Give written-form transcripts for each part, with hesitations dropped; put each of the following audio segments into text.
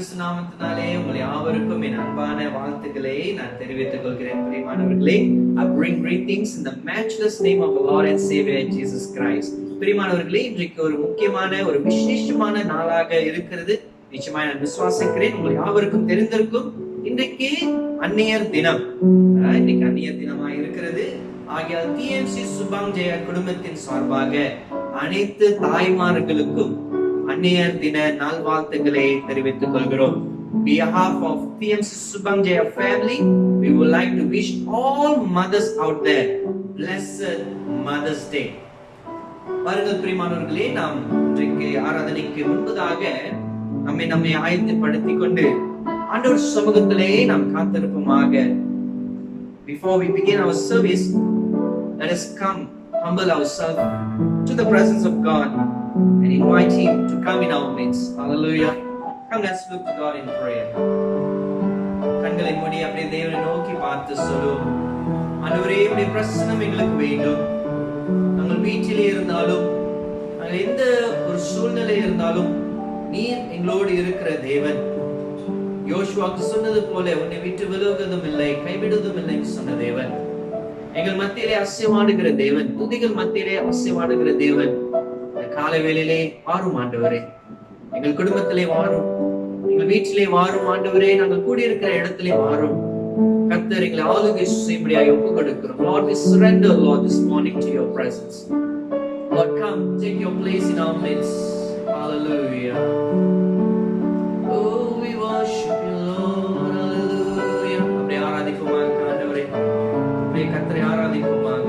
கிறிஸ்து நாமத்தினாலே உங்கள் யாவருக்கும் என் அன்பான வாழ்த்துக்களை நான் தெரிவித்துக் கொள்கிறேன். பிரியமானவர்களே, I bring greetings in the matchless name of the Lord and Savior Jesus Christ. பிரியமானவர்களே, இன்றைக்கு ஒரு முக்கியமான ஒரு விசேஷமான நாளாக இருக்கிறது. நிச்சயமாக நான் விசுவாசிக்கிறேன் உங்கள் யாவருக்கும் தெரிந்திருக்கும். இன்றைக்கு அந்நியர் தினம், இன்னைக்கு அந்நியர் தினமாக இருக்கிறது. ஆகையால் டிஎம்சி சுபாங் ஜெயா குடும்பத்தின் சார்பாக அனைத்து தாய்மார்களுக்கும் அந்நியர் தின நல்வாழ்த்துக்களை தெரிவித்துக் கொள்கிறோம். On behalf of TMC Subang Jaya family, we would like to wish all mothers out there blessed Mother's Day. பாருங்கள் பிரியமானவர்களே, நாம் இன்றைக்கு ஆராதனைக்கு முன்பதாக நம்மை ஆயத்தப்படுத்திக் கொண்டு ஆண்டவர் சமூகத்திலே நாம் காத்திருப்போமாக. Before we begin our service, let us come humble ourselves to the presence of God and invite Him to come in our midst. Hallelujah. Come, let's look to God in prayer. கண்களை மூடி அப்படியே தேவனை நோக்கி பார்த்து சொல்லுவோம். ஆண்டவரே, உம்முடைய பிரசன்னம் எங்களுக்கு வேண்டும். நாங்கள் வீட்டிலே இருந்தாலும், நாங்கள் எந்த ஒரு சூழ்நிலை இருந்தாலும், நீர் எங்களோடு இருக்கிற தேவன். யோசுவாக்கு சொன்னது போல, உன்னை விட்டு விலகுவதும் இல்லை, கைவிடுவதும் இல்லை சொன்ன தேவன். எங்கள் மத்தியிலே அசைவாடுகிற தேவன், துதிகள் மத்தியிலே அசைவாடுகிற தேவன். காலை வேளையிலே வாரும் ஆண்டவரே, எங்கள் குடும்பத்திலே வாரும், எங்கள் வீட்டிலே வாரும் ஆண்டவரே, நாங்கள் கூடியிருக்கிற இடத்திலே வாரும். கர்த்தர் எங்களை ஆளுகை செய்யும்படியாக ஒப்புக் கொடுக்கிறோம். Lord, we surrender, Lord, this morning to your presence. Lord, come, take your place in our midst. Hallelujah. Oh, we worship you, Lord. Hallelujah. அப்படியே ஆராதிக்குமாக ஆண்டவரே, அப்படியே கர்த்தரை ஆராதிக்குமாக.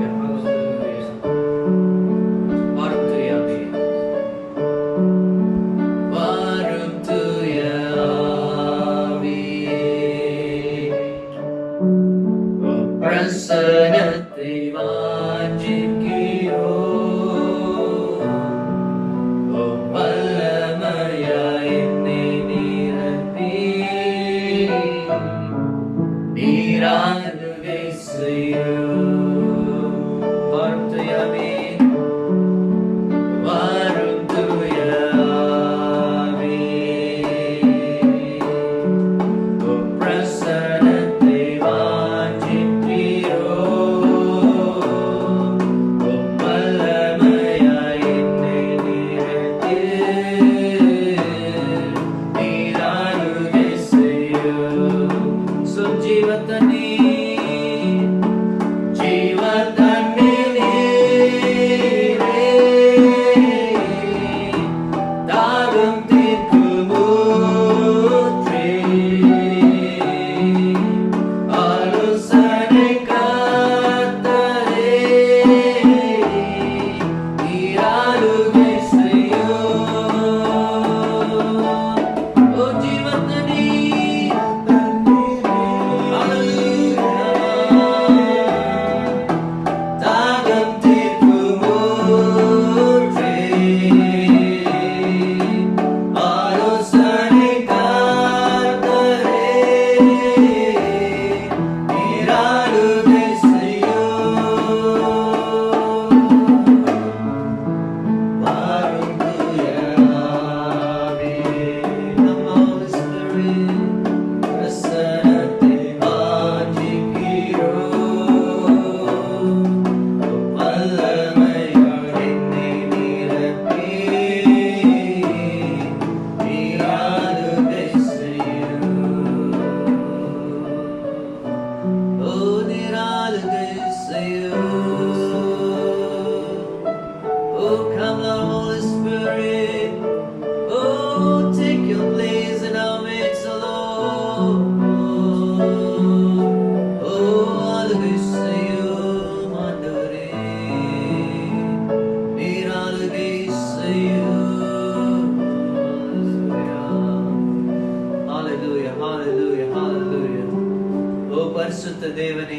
தேவனே,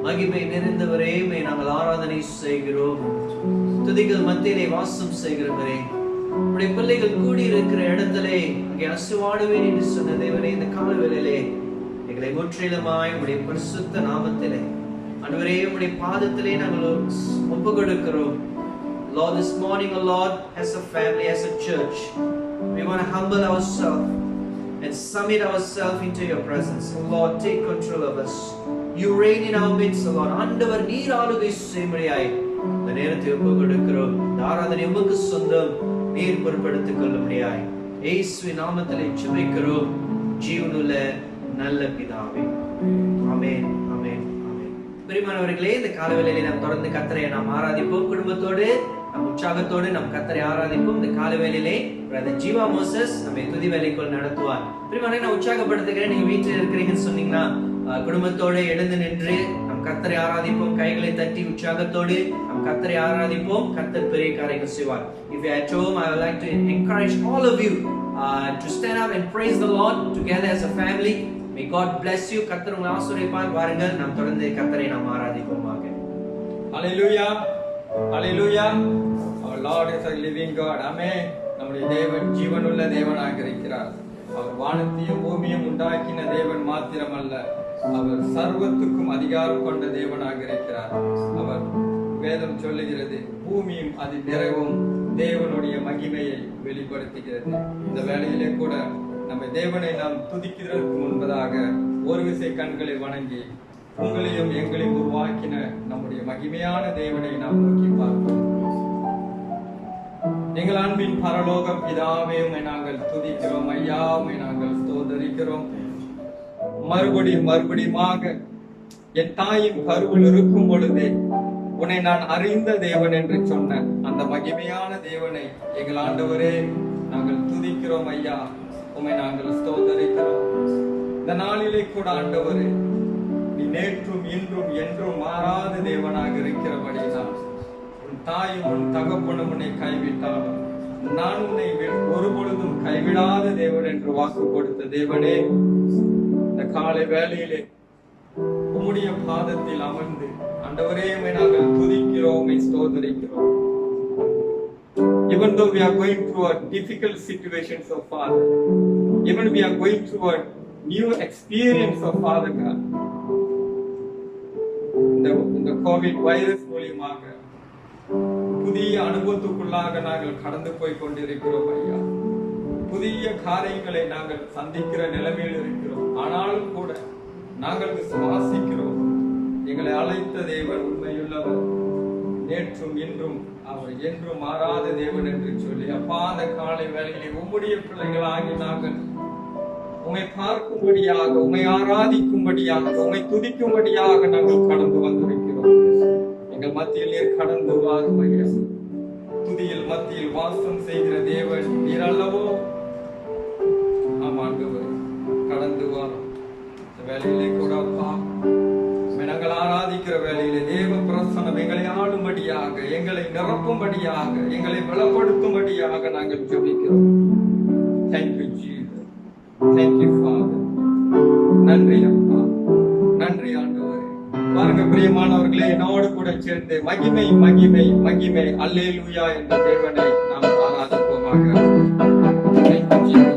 மகிமை நிறைந்தவரே, நாங்கள் ஆராதனை செய்கிறோம். துதிகள் மத்தியிலே வாசம் செய்கிறவரே, உடைய பிள்ளைகள் கூடி இருக்கிற இடத்திலே அங்கே அசுவாடுவேன் என்று சொன்ன தேவனே, இந்த கால வேளையிலே எங்களை முற்றிலுமாய் உடைய பரிசுத்த நாமத்திலே ஆண்டவரே, உடைய பாதத்திலே நாங்கள் ஒப்பு கொடுக்கிறோம். Lord, this morning, oh Lord, as a family, as a church, we want to humble ourselves and submit ourselves into your presence. Lord, take control of us. You reign in our midst, Lord. ஆண்டவர் நீர் ஆளுகை செய்யும்படியாய் இந்த நேரத்தை ஒப்புக் கொடுக்கிறோம். இந்த ஆராதனை உமக்கு சொந்தம், நீர் பொறுப்படுத்திக் கொள்ளும்படியாய் இயேசுவின் நாமத்திலே ஜெபிக்கிறோம் ஜீவனுள்ள நல்ல பிதாவே. ஆமென், ஆமென், ஆமென். பிரியமானவர்களே, இந்த காலவேளையிலே நாம் தொடர்ந்து கர்த்தரை நாம் ஆராதிப்போம். குடும்பத்தோடு நம் உற்சாகத்தோடு நம் கர்த்தரை ஆராதிப்போம். இந்த காலவேளையிலே பிரதர் ஜீவா மோசஸ் நம்மை துதி வேலைக்குள் நடத்துவார். பிரியமானவர்களே, நான் உற்சாகப்படுத்துகிறேன். நீங்க வீட்டில் இருக்கிறீங்கன்னு சொன்னீங்கன்னா குடும்பத்தோடு எழுந்து நின்று நம் கர்த்தரை ஆராதிப்போம். கைகளை தட்டி உற்சாகத்தோடு நம் கர்த்தரை ஆராதிப்போம். கர்த்தர் பெரிய காரியங்கள் செய்வார். If you are at home, I would like to encourage all of you to stand up and praise the Lord together as a family. May God bless you. கர்த்தர் உங்களை ஆசீர்வதிப்பார். வாருங்கள், நாம் தொடர்ந்து கர்த்தரை நாம் ஆராதிப்போமாக. Hallelujah, hallelujah. Our Lord is a living God. Amen. நம்முடைய தேவன் ஜீவனுள்ள தேவனாக இருக்கிறார். அவர் வானத்தையும் பூமியும் உண்டாக்கின தேவன் மாத்திரமல்ல, அவர் சர்வத்துக்கும் அதிகாரம் கொண்ட தேவனாக இருக்கிறார். அவர் வேதம் சொல்லுகிறது, பூமியும் அது நிறைவும் தேவனுடைய மகிமையை வெளிப்படுத்துகிறது. இந்த வேளையிலே கூட நம்ம தேவனை நாம் துதிக்கிறதற்கு முன்பதாக ஒரு விசை கண்களை வணங்கி உங்களையும் எங்களையும் உருவாக்கின நம்முடைய மகிமையான தேவனை நாம் நோக்கி பார்ப்போம். எங்கள் அன்பின் பரலோக பிதாவே, உம்மை நாங்கள் துதிக்கிறோம் ஐயா, உம்மை நாங்கள் ஸ்தோத்தரிக்கிறோம். மறுபடியுமாக என் தாயின் கருவில் இருக்கும் பொழுதே உன்னை நான் அறிந்த தேவன் என்று சொன்ன அந்த மகிமையான தேவனை எங்கள் ஆண்டவரே நாங்கள் துதிக்கிறோம் ஐயா, உம்மை நாங்கள் ஸ்தோத்தரிக்கிறோம். இந்த நாளிலே கூட ஆண்டவரே, நீ நேற்றும் இன்றும் என்றும் மாறாத தேவனாக இருக்கிறபடிதான் உன் தாயும் உன் தகப்பனும் உன்னை கைவிட்டாலும் நான் உன்னை ஒரு பொழுதும் கைவிடாத தேவன் என்று வாக்கு கொடுத்த தேவனே, இந்த காலை வேளையிலே உம்முடைய பாதத்தில் அமர்ந்து ஆண்டவரே உம்மை நாங்கள் துதிக்கிறோம், உம்மை ஸ்தோத்திரிக்கிறோம். Even though we are going through a difficult situations of Father, even we are going through a new experience of Father God, இந்த கோவிட் வைரஸ் மூலியமாக புதிய அனுபவத்துக்குள்ளாக நாங்கள் கடந்து போய் கொண்டிருக்கிறோம் ஐயா. புதிய காரியங்களை நாங்கள் சந்திக்கிற நிலைமையில் இருக்கிறோம். ஆனாலும் கூட நாங்கள் விசுவாசிக்கிறோம், எங்களை அழைத்த தேவன் உண்மையுள்ளவர், நேற்றும் இன்றும் அவர் என்றும் மாறாத தேவன் என்று சொல்லி அப்பா, அந்த காலை வேளையிலே உம்முடைய பிள்ளைகளாகி நாங்கள் உம்மை பார்க்கும்படியாக, உம்மை ஆராதிக்கும்படியாக, உம்மை துதிக்கும்படியாக நாங்கள் கடந்து வந்திருக்கிறோம். எங்கள் மத்தியில் நீர் கடந்து வாரும் ஐயா. துதியில் மத்தியில் வாசம் செய்கிற தேவன் நீர் அல்லவோ? ஆமாண்டவர், கடந்து வாரும். இந்த வேலையிலே கூட அப்பா, நாங்கள் ஆராதிக்கிற வேலையிலே தேவ பிரசன்னம் எங்களை ஆளும்படியாக, எங்களை நிரப்பும்படியாக, எங்களை பலப்படுத்தும்படியாக நாங்கள் ஜெபிக்கிறோம். Thank you Jesus. Thank you Father. நன்றி அப்பா, நன்றி ஆண்டவரே. பாருங்க பிரியமானவர்களே, என்னோடு கூட சேர்ந்து மகிமை மகிமை மகிமை அல்லேலூயா என்ற தேவனை நாம் ஆராதிப்போமாக. Thank you Jesus.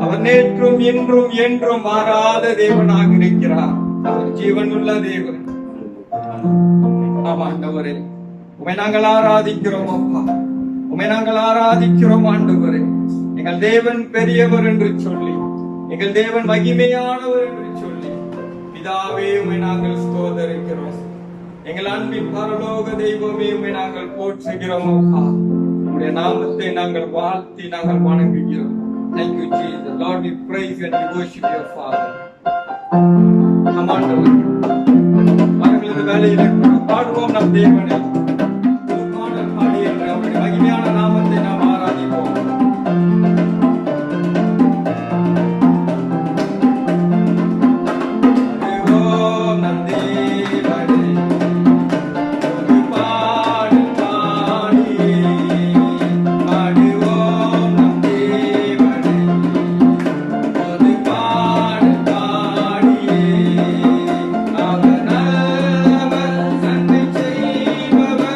அவர் நேற்றும் இன்றும் என்றும் மாறாத தேவனாக இருக்கிறார். அவர் ஜீவனுள்ள தேவன். ஆண்டவரே, உம்மை நாங்கள் ஆராதிக்கிறோம் அப்பா. உம்மை நாங்கள் ஆராதிக்கிறோம் ஆண்டவரே. எங்கள் தேவன் பெரியவர் என்று சொல்லி, எங்கள் தேவன் மகிமையானவர் என்று சொல்லி, பிதாவே உம்மை நாங்கள் ஸ்தோத்தரிக்கிறோம். எங்கள் அன்பின் பரலோக தெய்வமே உம்மை நாங்கள் போற்றுகிறோம் அப்பா. உம்முடைய நாமத்தை நாங்கள் வாழ்த்தி நாங்கள் வணங்குகிறோம். Thank you, Jesus. Lord, we praise and we worship your Father. ஆண்டவரே, பாருங்கள், இந்த வேளையிலே பாடுவோம் நம் தேவனை. பாடல் பாடி என்று அவருடைய மகிமையான நாமத்தை நாம் ஆராதிப்போம். அவர் நல்லவர், நன்மை செய்பவர்.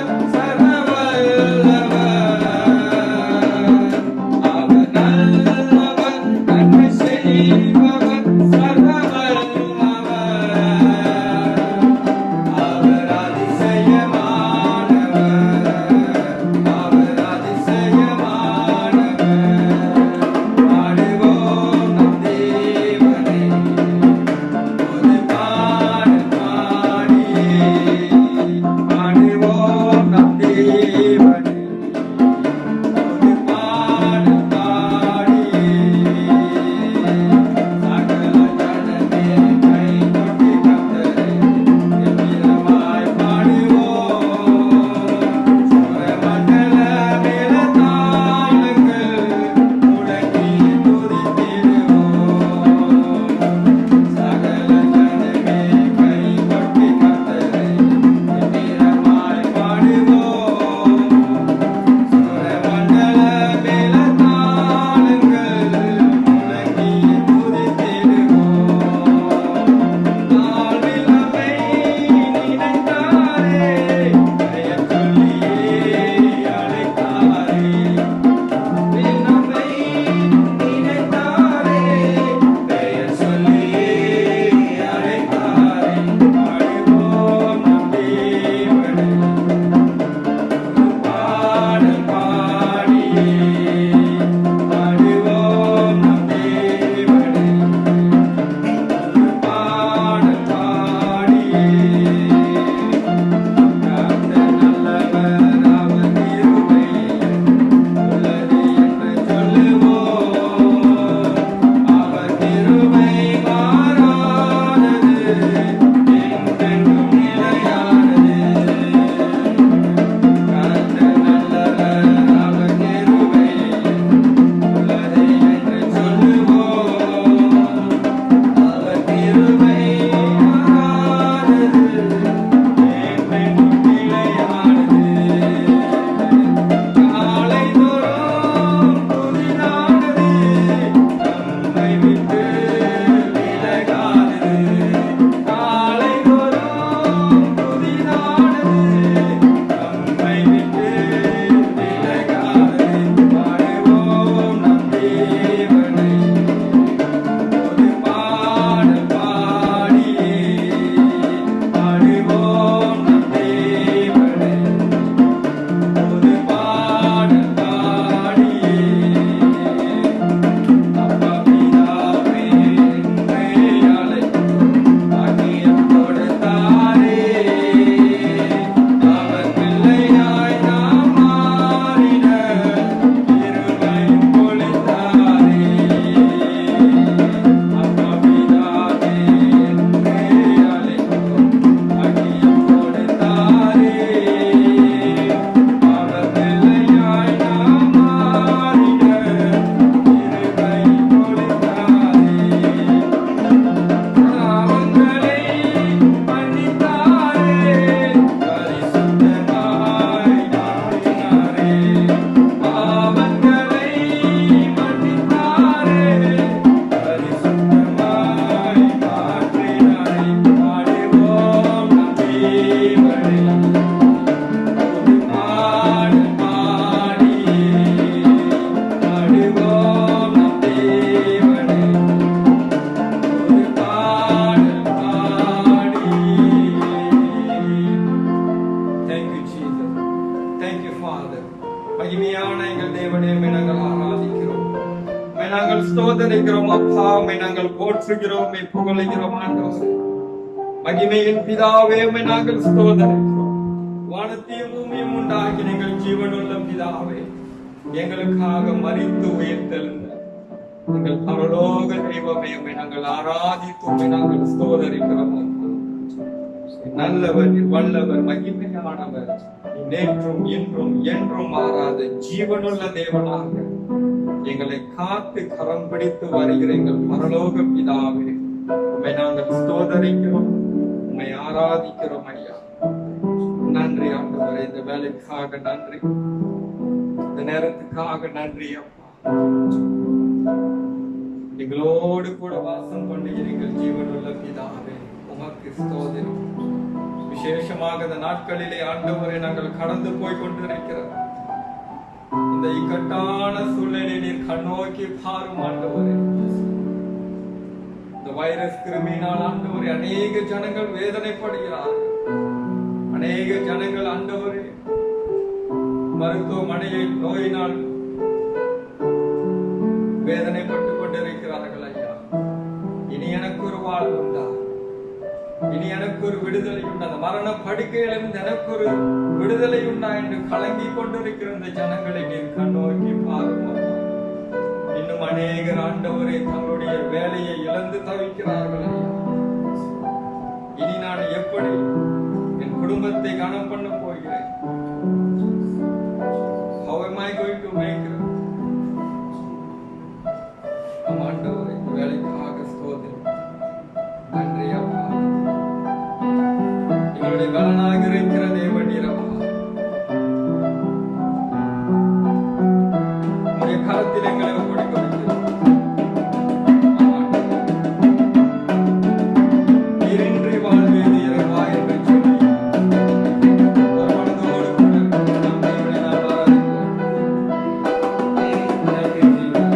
ஸ்தோதரிக்கிறோம் அப்பா. உம்மை நாங்கள் போற்றுகிறோம், உம்மை புகழுகிறோம் ஆண்டவரே. மகிமையின் பிதாவே, உம்மை நாங்கள் ஸ்தோதரிக்கிறோம். வானத்தையும் பூமியும் உண்டாக்கி எங்கள் ஜீவனுள்ள பிதாவே, எங்களுக்காக மரித்து உயிர்த்தெழுந்த எங்கள் பரலோக தெய்வமே, உம்மை நாங்கள் ஆராதித்து உம்மை நாங்கள் ஸ்தோதரிக்கிறோம். நல்லவர், வல்லவர், மகிமையானவர், நேற்றும் இன்றும் என்றும் மாறாத ஜீவனுள்ள தேவனாக எங்களை காத்து கரம் பிடித்து வருகிற எங்கள் பரலோக பிதாவே, உம்மை நாங்கள் ஸ்தோதரிக்கிறோம், உம்மை ஆராதிக்கிறோம் ஐயா. நன்றி ஆண்டவரே, இந்த வேலைக்காக நன்றி, இந்த நேரத்துக்காக நன்றி அப்பா. எங்களோடு கூட வாசம் பண்ணுகிற எங்கள் ஜீவனுள்ள பிதாவே, உமக்கு ஸ்தோத்திரம். விசேஷமாக இந்த நாட்களிலே ஆண்டவரை நாங்கள் கடந்து போய் கொண்டிருக்கிறோம். இந்த இக்கட்டான சூழ்நிலை நீர் கண்ணோக்கி பாரும் ஆண்டவரே. இந்த வைரஸ் கிருமியினால் ஆண்டவரே அநேக ஜனங்கள் வேதனைப்படுகிறார்கள். அநேக ஜனங்கள் ஆண்டவரே மருத்துவமனையில் நோயினால் வேதனைப்பட்டுக் கொண்டிருக்கிறார்கள் ஐயா. இனி எனக்கு ஒரு வாழ்வு உண்டா? இனி எனக்கு ஒரு விடுதலை உண்டா? அந்த மரண படுக்கையிலிருந்து எனக்கு ஒரு விடுதலை உண்டா என்று கலங்கி கொண்டிருக்கிற இந்த ஜனங்களை நீர் கண்ணோக்கி பாருங்க. இன்னும் அநேகர் ஆண்டவரை தங்களுடைய வேலையை இழந்து தவிக்கிறார்கள் ஐயா. இனி நான் எப்படி என் குடும்பத்தை கனம் பண்ண போகிறேன்? How am I going to make it? ஆண்டவரே, வேலைக்காக ஸ்தோத்திரம். நன்றி அப்பா. எங்களுடைய பலனாக இருக்கிற தேவன் நீர் அப்பா. உம்முடைய கரத்தில் எங்களை ஒப்புக் கொடுக்கிறோம். நீரின்றி வாழ்வேது இறைவா என்று சொல்லி ஒரு மனதோடு கூட நாம் தேவனை நாம் ஆராதிப்போம். நன்றி ஜீவன்.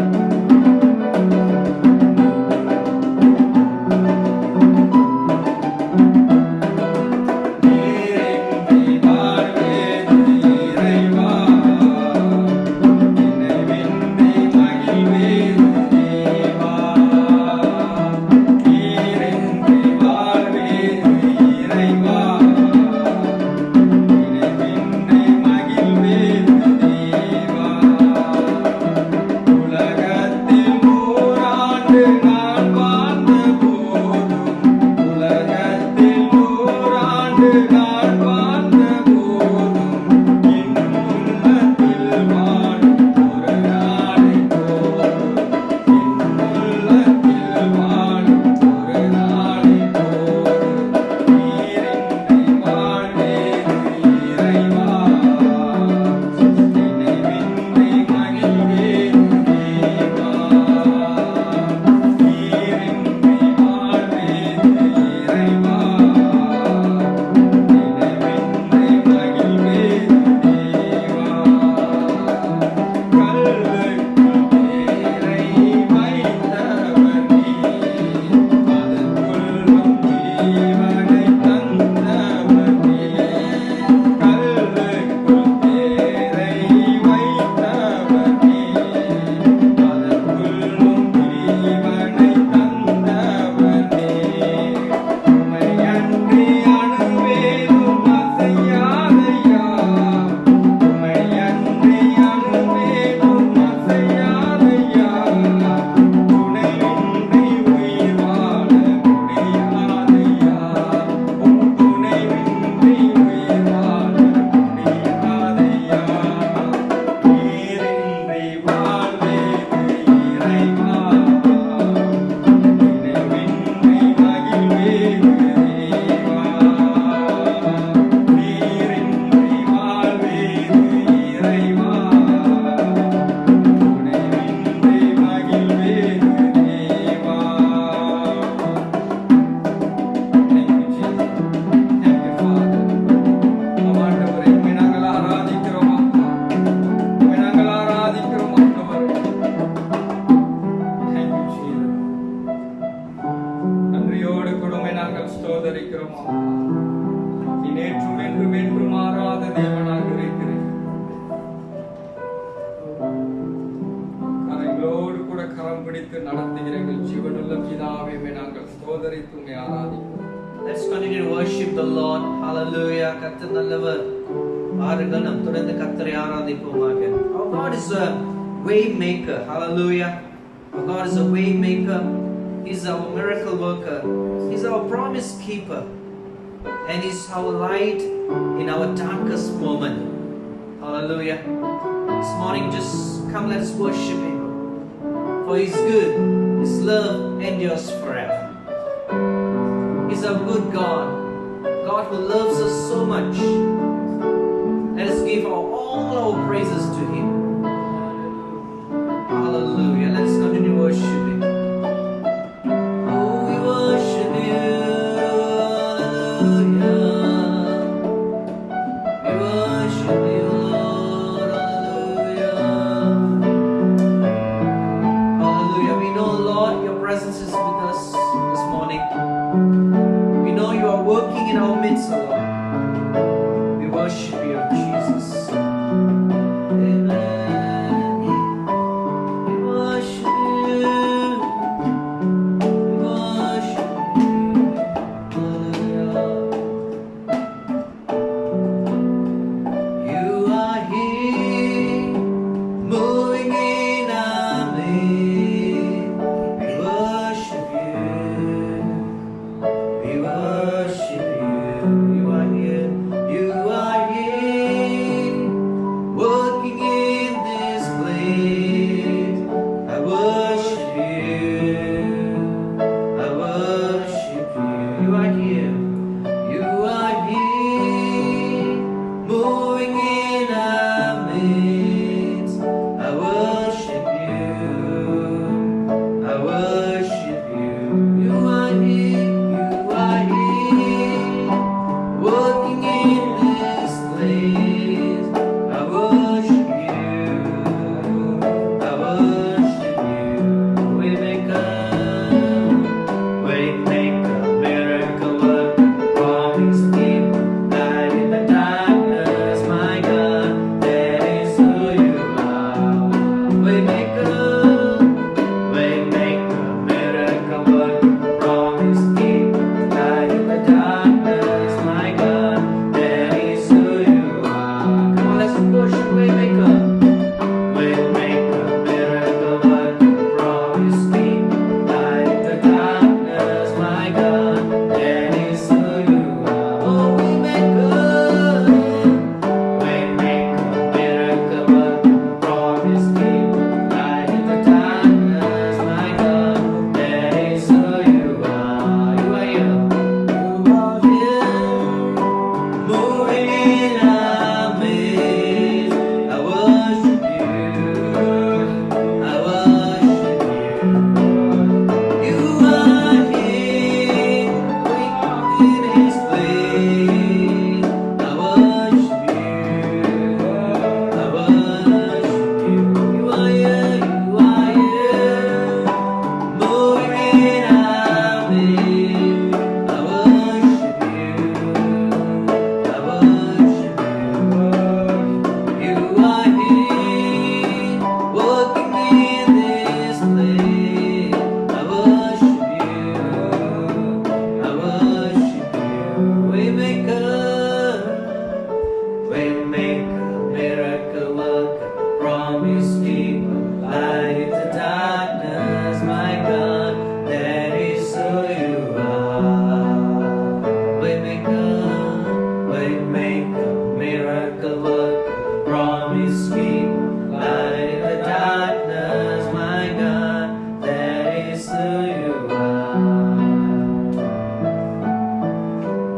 பிடித்து மீட்கு நடத்துகிற எங்கள் ஜீவனுள்ள பிதாவே உம்மை நாங்கள் ஸ்தோத்திரித்து உம்மை ஆராதிக்கிறோம். Let's continue to worship the Lord. Hallelujah. கர்த்தர் நல்லவர். பாருங்கள் நாம் தொடர்ந்து கர்த்தரை ஆராதிப்போமாக. Our God is a way maker. Hallelujah. Our God is a way maker. He's our miracle worker. He's our promise keeper. And He's our light in our darkest moment. Hallelujah. This morning just come, let's worship Him. For He's good. His love endures forever. He's a good God. God who loves us so much. Let us give all our praises to Him. Hallelujah. Let us continue worshiping. Oh, we worship You. Hallelujah. We worship You, Lord. Hallelujah. Hallelujah. We know, Lord, Your presence is with us this morning. We know You are working in our midst, Lord. We worship You, Jesus. Amen. We worship You. We worship You. Hallelujah. You are here, moving in our midst. We worship You. We worship You. You are here. You are here, working in this place. I worship You. I worship You. You are here. You are here, moving in our midst. I worship You. I worship You. You are here. You are here, working in this place. I worship You. I worship You. Waymaker, miracle worker, promise keeper, light in the darkness, my God, that is who You are. Waymaker, miracle worker, promise keeper, light in the darkness, my God, that is who You are. Come on, let's worship Waymaker. Waymaker, miracle worker, promise keeper, light in the darkness, my God, that is who You are. Oh, Waymaker, miracle worker, promise keeper, light in the darkness, my God, that is who You are. You are here. You are here, moving in our midst. I worship You. I worship You. You are here, working in His place. I worship You. I worship You. You are here. You are here, moving in our midst. I worship You. I worship You. You are here, working in this place. I worship You. I worship You. Waymaker, miracle worker, promise keeper, light in the darkness, my God, that is who You are. Waymaker, miracle worker, promise keeper, light in the darkness, my God, that is who You are.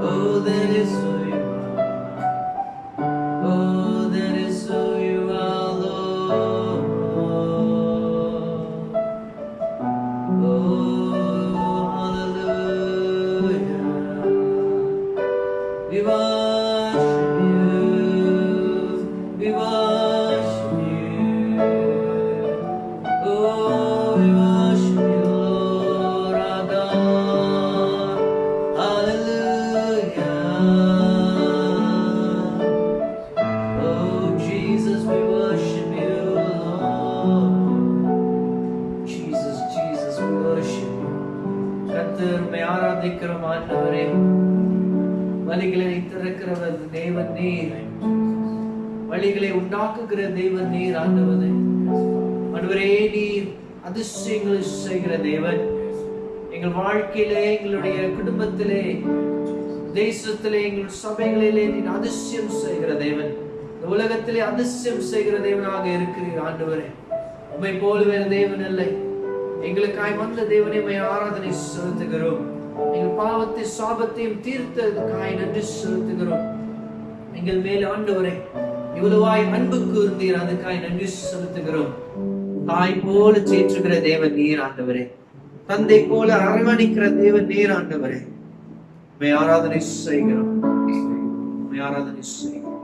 Oh, that is who You are. Oh, that is who You are, Lord. Oh, hallelujah. We worship You. We worship You. Oh, we worship You, Lord our God. Hallelujah. Oh, Jesus, we worship You, Lord. Jesus, Jesus. worship you. கர்த்தர் உம்மை ஆராதிக்கிறோம் ஆண்டவரே. வழிகளை திறக்கிறவர் தேவன் நீர், வழிகளை உண்டாக்குகிற தேவன் நீர் ஆண்டவரே. ஆண்டவரே நீர் அதிசயங்களை செய்கிற தேவன். எங்கள் வாழ்க்கையிலே, எங்களுடைய குடும்பத்திலே, தேசத்திலே, எங்கள் சபைகளிலே நீர் அதிசயம் செய்கிற தேவன். இந்த உலகத்திலே அதிசயம் செய்கிற தேவனாக இருக்கிறீர் ஆண்டவரே. உம்மை போல வேறு தேவன் இல்லை. எங்களுக்காய் வந்த தேவனை உம்மை ஆராதனை செலுத்துகிறோம். எங்கள் பாவத்தை சாபத்தையும் தீர்த்ததுக்காய் நன்றி செலுத்துகிறோம். எங்கள் மேல் ஆண்டவரே இவ்வளவாய் அன்பு கூர்ந்தீர், அதுக்காய் நன்றி செலுத்துகிறோம். தாய் போல சேற்றுகிற தேவன் நீர் ஆண்டவரே. தந்தை போல அரவணைக்கிற தேவன் நீர் ஆண்டவரே. உம்மை ஆராதனை செய்கிறோம். உம்மை ஆராதனை செய்கிறோம்.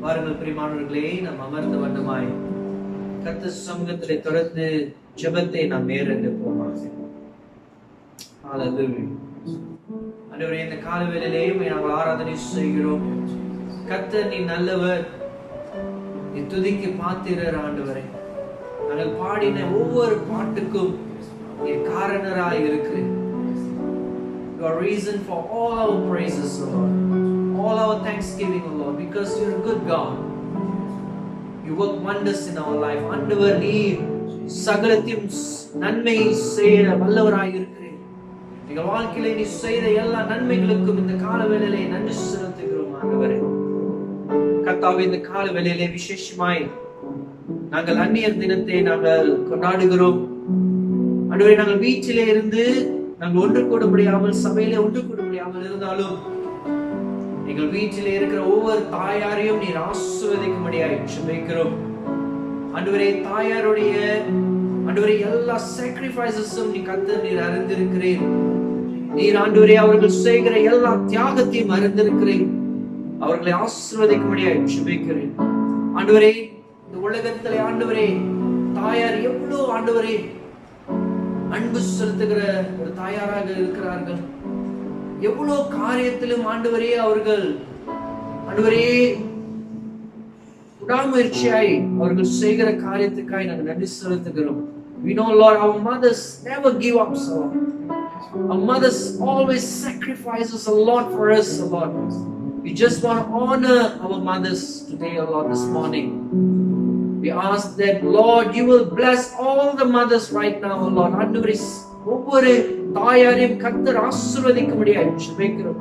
பாருங்கள் பிரியமானவர்களே, நாம் அமர்ந்த வண்ணமாய் கர்த்தர் சமூகத்திலே தொடர்ந்து ஜெபத்தை நாம் மேற்கொள்வோம். ஹல்லேலூயா. ஆண்டவரே, இந்த காலவேளையிலே நாங்கள் ஆராதனை செய்கிறோம். கர்த்தர் நீ நல்லவர், நீ துதிக்கு பாத்திரர் ஆண்டவரே. நாங்கள் பாடின ஒவ்வொரு பாட்டுக்கும் நீ காரணராய் இருக்கிறீர். You are reason for all our praises, O Lord, all our thanksgiving, O Lord, because you are a good God. You work wonders in our life. ஆண்டவர் நீ சகலத்தையும் நன்மை செய்ய வல்லவராய் இருக்கிறீர். எங்கள் வாழ்க்கையிலே நீ செய்த எல்லா நன்மைகளுக்கும் இந்த காலவேளையிலே நன்றி செலுத்துகிறோம் ஆண்டவரே. கர்த்தாவே, இந்த காலவேளையிலே விசேஷமாய் நாங்கள் அந்நியர் தினத்தை நாங்கள் கொண்டாடுகிறோம் ஆண்டவரே. நாங்கள் வீட்டிலே இருந்து நாங்கள் ஒன்று கூட முடியாமல், சபையிலே ஒன்று கூட முடியாமல் இருந்தாலும் எங்கள் வீட்டிலே இருக்கிற ஒவ்வொரு தாயாரையும் நீர் ஆசீர்வதிக்கும்படியாய் ஜெபிக்கிறோம் ஆண்டவரே. தாயாருடைய ஆண்டவரே எல்லா சாக்ரிஃபைசஸும் நீ கர்த்தர் நீர் அறிந்திருக்கிறீர். நீர் ஆண்டவரே அவர்கள் செய்கிற எல்லா தியாகத்தையும் அறிந்திருக்கிறீர். அவர்களை ஆசீர்வதிக்கும்படியாய் ஜெபிக்கிறேன் ஆண்டவரே. இந்த உலகத்திலே ஆண்டவரே தாயார் எவ்வளவு ஆண்டவரே அன்பு செலுத்துகிற ஒரு தாயாராக இருக்கிறார்கள். எவ்வளவு காரியத்திலும் ஆண்டவரே அவர்கள் ஆண்டவரே விடாமுயற்சியாய் அவர்கள் செய்கிற காரியத்துக்காய் நாங்கள் நன்றி செலுத்துகிறோம். We know, Lord, our mothers never give up, so our mothers always sacrifices a lot for us, Lord. We just want to honor our mothers today, Lord, this morning. We ask that, Lord, you will bless all the mothers right now, Lord. ஆண்டவரே, ஒவ்வொரு தாயாரையும் கர்த்தர் ஆசீர்வதிக்கும்படியாய் ஜெபிக்கிறோம்.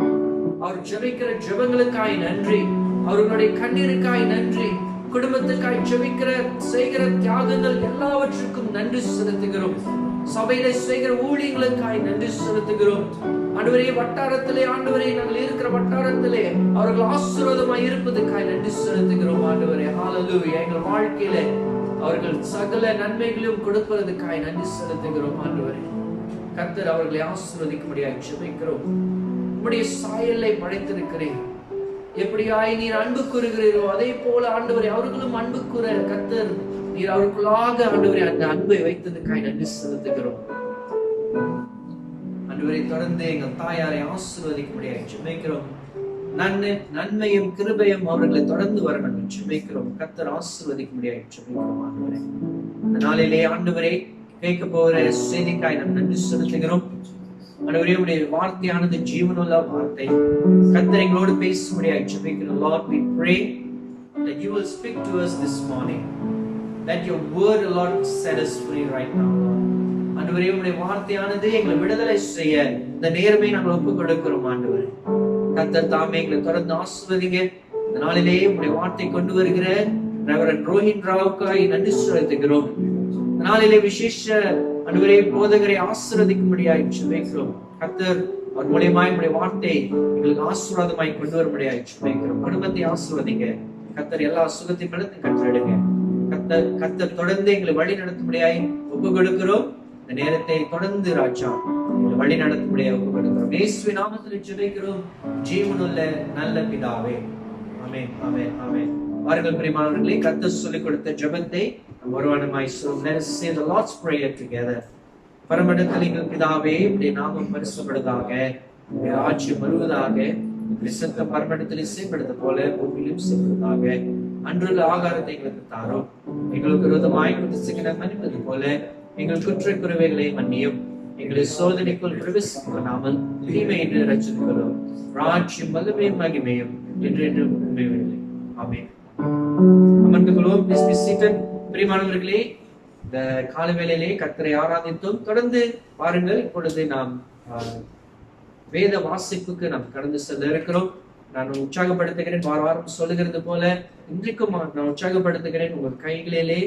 அவர் ஜெபிக்கிற ஜெபங்களுக்காய் நன்றி, அவர்களுடைய கண்ணீருக்காய் நன்றி, குடும்பத்துக்காய் ஜெபிக்கிற செய்கிற தியாகங்கள் எல்லாவற்றுக்கும் நன்றி செலுத்துகிறோம். சபையிலே செய்கிற ஊழியங்களுக்காய் நன்றி செலுத்துகிறோம் ஆண்டவரே. வட்டாரத்திலே ஆண்டவரே நாங்கள் இருக்கிற வட்டாரத்திலே அவர்கள் ஆசீர்வாதமாய் இருப்பதற்காய் நன்றி செலுத்துகிறோம் ஆண்டவரே. ஹல்லேலூயா. எங்கள் வாழ்க்கையிலே அவர்கள் சகல நன்மைகளையும் கொடுப்பதற்காய் நன்றி செலுத்துகிறோம் ஆண்டவரே. கர்த்தர் அவர்களை ஆசீர்வதிக்கும்படியாய் ஜெபிக்கிறோம். உம்முடைய சாயலை படைத்திருக்கிறேன். எப்படியாய் நீர் அன்பு கூறுகிறீரோ அதே போல ஆண்டவரே அவர்களும் அன்பு கூற கர்த்தர் நீர் அவர்களுக்காக ஆண்டவரே அந்த அன்பை வைத்ததுக்காய் நன்றி செலுத்துகிறோம் ஆண்டவரே. தொடர்ந்து எங்கள் தாயாரை ஆசீர்வதிக்கும்படியாய் ஜெபிக்கிறோம். நன்மையும் கிருபையும் அவர்களை தொடர்ந்து வரணும் ஜெபிக்கிறோம். கர்த்தர் ஆசீர்வதிக்கும்படியாய் ஜெபிக்கிறோம் ஆண்டவரே. இந்த நாளிலே ஆண்டவரே கேட்க போகிற செய்திக்காய் நாம் நன்றி செலுத்துகிறோம் ஆண்டவரே. உடைய வார்த்தையானது ஜீவனுள்ள வார்த்தை. கர்த்தர் எங்களோடு பேசும்படியாய் ஜெபிக்கிறோம். Lord, we pray that you will speak to us this morning, that your word, Lord, set us free right now, Lord. ஆண்டவரே, உடைய வார்த்தையானது எங்களை விடுதலை செய்ய இந்த நேரமே நாங்கள் ஒப்புக் கொடுக்கிறோம் ஆண்டவரே. கர்த்தர் தாமே எங்களை தொடர்ந்து ஆசீர்வதிங்க. இந்த நாளிலே உடைய வார்த்தை கொண்டு வருகிற ரெவரண்ட் ரோஹின் ராவுக்காய் நன்றி செலுத்துகிறோம். இந்த நாளிலே விசேஷ ஆண்டவரே போதகரை ஆசீர்வதிக்கும்படியாய் ஜெபிக்கிறோம். கர்த்தர் அவர் மூலமாய் உடைய வார்த்தை எங்களுக்கு ஆசீர்வாதமாய் கொண்டு வரும்படியாய் ஜெபிக்கிறோம். குடும்பத்தை ஆசீர்வதிங்க. கர்த்தர் எல்லா சுகத்தையும் எடுத்து கற்றெடுங்க. கர்த்தர் தொடர்ந்து எங்களை வழி நடத்தும்படியாய் ஒப்புக் கொடுக்கிறோம். இந்த நேரத்தை தொடர்ந்து ராஜா எங்களை வழி நடத்தும்படியாய் ஒப்புக் கொடுக்கிறோம். இயேசுவின் நாமத்தில் ஜெபிக்கிறோம் ஜீவனுள்ள நல்ல பிதாவே. ஆமென், ஆமென், ஆமென். வாருங்கள் பிரியமானவர்களே, கர்த்தர் சொல்லிக் கொடுத்த ஜெபத்தை ஒருவனமாய் சொல்லுவோம். Let us say the Lord's Prayer together. பரமண்டலத்தில் எங்கள் பிதாவே, உம்முடைய நாமம் பரிசுத்தப்படுவதாக, உம்முடைய ராஜ்யம் வருவதாக, விசுத்த பரமண்டலத்தில் இசைப்படுவது போல பூமியிலும் இசைப்படுவதாக. அன்றுள்ள ஆகாரத்தை எங்களுக்கு தாரும். எங்களுக்கு விரோதமாய் குற்றங்களை மன்னிப்பது போல எங்கள் குற்றக்குறைகளை மன்னியும், எங்களை சோதனைக்குள் பிரவேசிக்காமல் தீமை என்று ரட்சிக்கிறோம். ராஜ்யம் வல்லமையும் மகிமையும் என்றென்றும் உண்மையில்லை. ஆமென். அமர்ந்து கொள்வோம். Please be seated. பிரியமானவர்களே, இந்த காலை வேளையிலே கர்த்தரை ஆராதித்தோம். தொடர்ந்து பாருங்கள், இப்பொழுது நாம் வேத வாசிப்புக்கு நாம் கடந்து செல்ல இருக்கிறோம். நான் உற்சாகப்படுத்துகிறேன், வாரம் சொல்லுகிறது போல இன்றைக்கும் நான் உற்சாகப்படுத்துகிறேன். உங்கள் கைகளிலே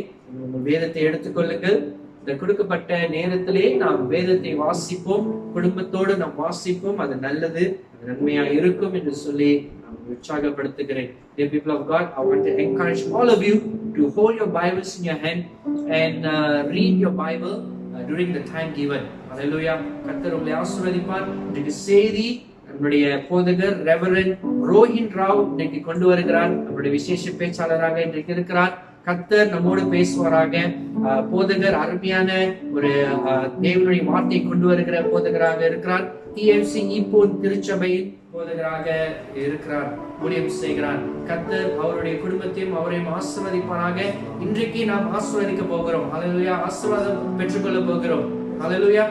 உங்கள் வேதத்தை எடுத்துக்கொள்ளுங்கள். இந்த கொடுக்கப்பட்ட நேரத்திலே நாம் வேதத்தை வாசிப்போம், குடும்பத்தோடு நாம் வாசிப்போம். அது நல்லது, அது நன்மையா இருக்கும் என்று சொல்லி நான் உற்சாகப்படுத்துகிறேன். Dear people of God, I want to encourage all of you to hold your Bibles in your hand and read your Bible during the time given. Hallelujah. கர்த்தர் உங்களை ஆசீர்வதிப்பார். இன்றைக்கு செய்தி நம்முடைய போதகர் ரெவரண்ட் ரோஹின் ராவ் இன்றைக்கு கொண்டு வருகிறார். நம்முடைய விசேஷ பேச்சாளராக இன்றைக்கு இருக்கிறார். கர்த்தர் நம்மோடு பேசுவாராக. போதகர் அருமையான ஒரு தேவனுடைய வார்த்தை கொண்டு வருகிற போதகராக இருக்கிறார். TMC ஈப்போன் திருச்சபையின் போதகராக இருக்கிறார், ஊழியம் செய்கிறார். கர்த்தர் அவருடைய குடும்பத்தையும் அவரையும் ஆசீர்வதிப்பாராக. இன்றைக்கு நாம் ஆசீர்வதிக்க போகிறோம். ஹல்லேலூயா. ஆசீர்வாதம் பெற்றுக்கொள்ள போகிறோம். ஹல்லேலூயா.